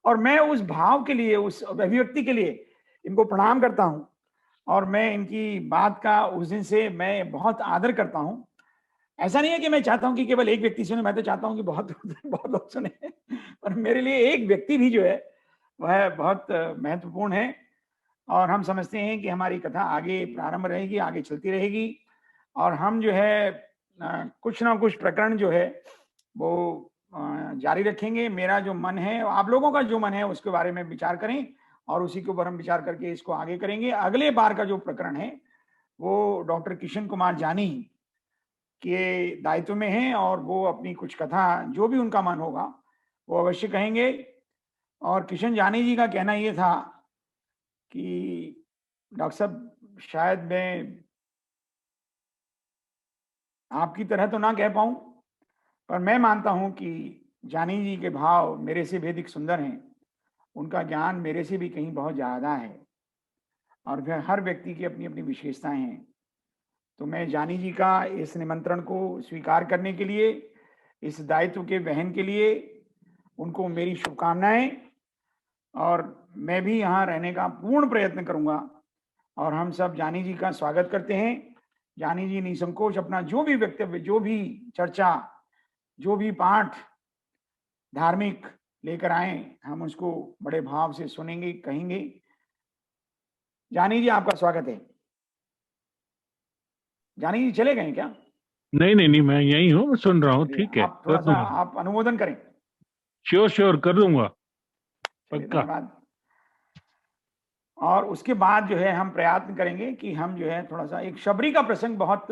और मैं उस भाव के लिए, उस अभिव्यक्ति के लिए इनको प्रणाम करता हूं और मैं इनकी बात का उस दिन से मैं बहुत आदर करता हूं। ऐसा नहीं है कि मैं चाहता हूं कि केवल एक व्यक्ति सुने, मैं तो चाहता हूं कि बहुत बहुत लोग सुने, पर मेरे लिए एक व्यक्ति भी जो है वह बहुत महत्वपूर्ण है। और हम समझते हैं कि हमारी कथा आगे प्रारंभ रहेगी, आगे चलती रहेगी, और हम जो है कुछ ना कुछ प्रकरण जो है वो जारी रखेंगे। मेरा जो मन है, आप लोगों का जो मन है उसके बारे में विचार करें और उसी के ऊपर हम विचार करके इसको आगे करेंगे। अगले बार का जो प्रकरण है वो डॉक्टर किशन कुमार जानी के दायित्व में है और वो अपनी कुछ कथा जो भी उनका मन होगा वो अवश्य कहेंगे। और किशन जानी जी का कहना ये था कि डॉक्टर साहब शायद मैं आपकी तरह तो ना कह पाऊं, पर मैं मानता हूं कि जानी जी के भाव मेरे से भी अधिक सुंदर हैं, उनका ज्ञान मेरे से भी कहीं बहुत ज्यादा है, और फिर हर व्यक्ति की अपनी अपनी विशेषताएं हैं। तो मैं जानी जी का इस निमंत्रण को स्वीकार करने के लिए, इस दायित्व के वहन के लिए उनको मेरी शुभकामनाएं, और मैं भी यहाँ रहने का पूर्ण प्रयत्न करूंगा। और हम सब जानी जी का स्वागत करते हैं। जानी जी निसंकोच अपना जो भी वक्तव्य, जो भी चर्चा, जो भी पाठ धार्मिक लेकर आए, हम उसको बड़े भाव से सुनेंगे, कहेंगे। जानी जी आपका स्वागत है। जानी जी चले गए क्या? नहीं नहीं नहीं, मैं यही हूँ, सुन रहा हूँ। ठीक है, आप थोड़ा सा आप अनुमोदन करें। श्योर श्योर कर दूंगा, पक्का। धन्यवाद। और उसके बाद जो है हम प्रयत्न करेंगे कि हम जो है थोड़ा सा, एक शबरी का प्रसंग बहुत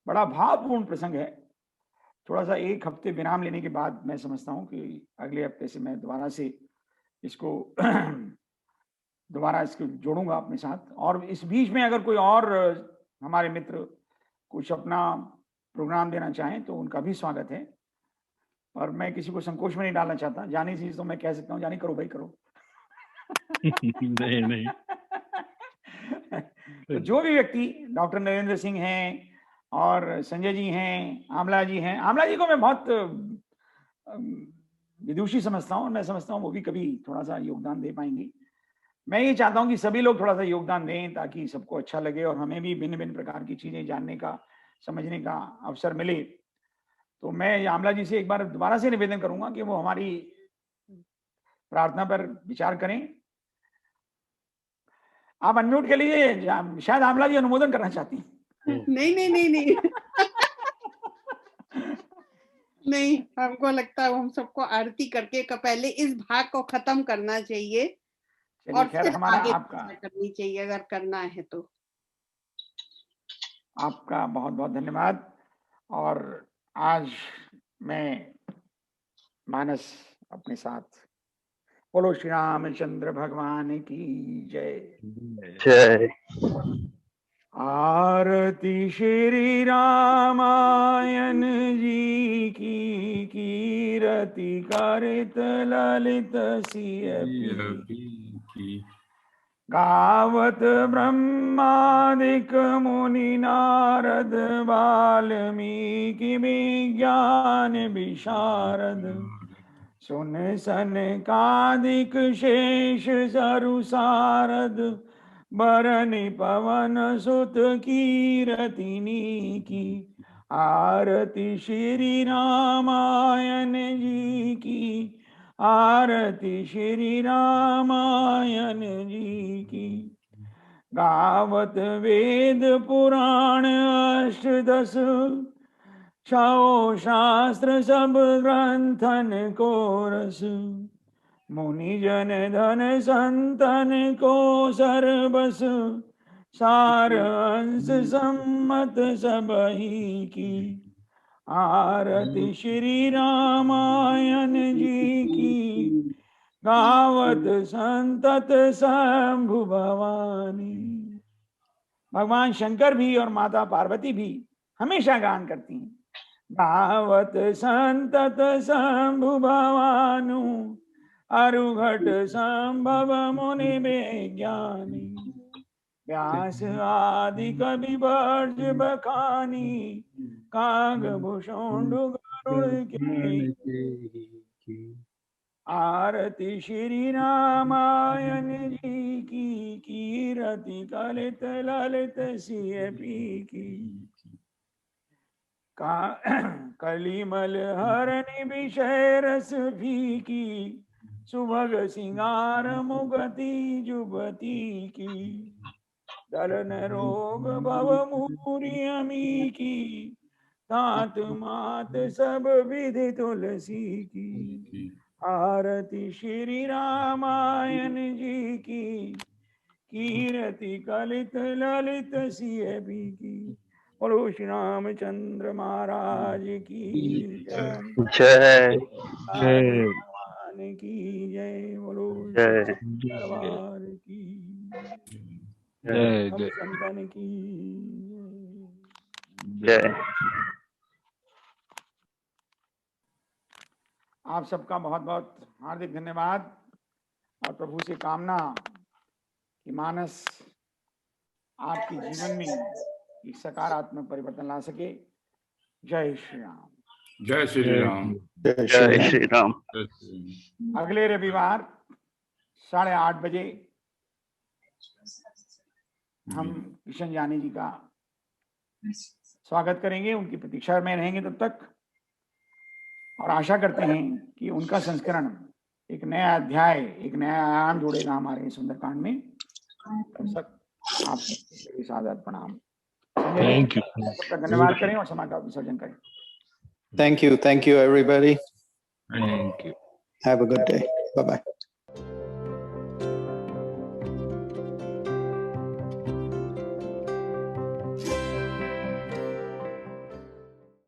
बड़ा भावपूर्ण प्रसंग है। थोड़ा सा एक हफ्ते विराम लेने के बाद मैं समझता हूँ कि अगले हफ्ते से मैं दोबारा से इसको दोबारा इसको जोड़ूंगा अपने साथ। और इस बीच में अगर कोई और हमारे मित्र कुछ अपना प्रोग्राम देना चाहें तो उनका भी स्वागत है, और मैं किसी को संकोच में नहीं डालना चाहता। जानी चीज तो मैं कह सकता हूँ, जानी करो भाई करो। नहीं नहीं। तो जो भी व्यक्ति, डॉक्टर नरेंद्र सिंह हैं और संजय जी हैं, आमला जी हैं। आमला जी को मैं बहुत विदुषी समझता हूँ, और मैं समझता हूँ वो भी कभी थोड़ा सा योगदान दे पाएंगी। मैं ये चाहता हूँ कि सभी लोग थोड़ा सा योगदान दें ताकि सबको अच्छा लगे और हमें भी भिन्न भिन्न प्रकार की चीजें जानने का, समझने का अवसर मिले। तो मैं आमला जी से एक बार दोबारा से निवेदन करूंगा कि वो हमारी प्रार्थना पर विचार करें। आप अनम्यूट के लिए, शायद आमला जी अनुमोदन करना चाहती हैं। नहीं नहीं नहीं नहीं नहीं, हमको लगता है हम सबको आरती करके पहले इस भाग को खत्म करना चाहिए और फिर आगे करनी चाहिए अगर करना है तो। आपका बहुत बहुत धन्यवाद। और आज मैं मानस अपने साथ, बोलो श्री रामचंद्र भगवान की जय जय। आरती श्री रामायण जी की, कीरति करित ललित सिय गावत ब्रह्मादिक मुनि नारद वाल्मीकि विज्ञान विशारद सुन सनकादिक शेष सरु सारद बरनि पवन सुत कीरतिनी की। आरती श्री रामायण जी की, आरती श्री रामायण जी की। गावत वेद पुराण अष्टदश, छो शास्त्र सब ग्रंथन को रस। मुनि जन धन संतन को सर्वस, सार अंश सम्मत सबही की। आरती श्री रामायण जी की, गावत संतत शंभु भवानी। भगवान शंकर भी और माता पार्वती भी हमेशा गान करती हैं, गावत संतत शंभु भवानु, अरुघट संभव मुनि विज्ञानी। व्यास आदि कवि वर्ज बखानी, काग भूषुंड गरुड़ के। आरती श्री रामायण जी की, कीरति कलित ललित सीएपी की, कलिमल हरनि विषय रस फीकी, सुभग सिंगार मुगति जुबती की, दलन रोग भव मूरी अमी की, तात मात सब विधि तुलसी की। आरती श्री रामायण जी की, कीरति कलित ललित सीएपी की। बोलो श्री रामचंद्र महाराज की जय। जय भगवान की जय। बोलो जय दरबार की जय सब जय संतन की जय। आप सबका बहुत बहुत हार्दिक धन्यवाद और प्रभु से कामना कि मानस आपके जीवन में एक सकारात्मक परिवर्तन ला सके। जय श्री राम। जय श्री राम। जय जय श्री राम। अगले रविवार 8:30 बजे हम किशन जानी जी का स्वागत करेंगे, उनकी प्रतीक्षा में रहेंगे तब तक, और आशा करते हैं कि उनका संस्करण एक नया अध्याय, एक नया आयाम जोड़ेगा हमारे सुंदरकांड में। तब तक आप सबके सादर प्रणाम। Thank you. सबका धन्यवाद करें और समाज का विसर्जन करें। Thank you everybody. Thank you. Have a good day. Bye bye.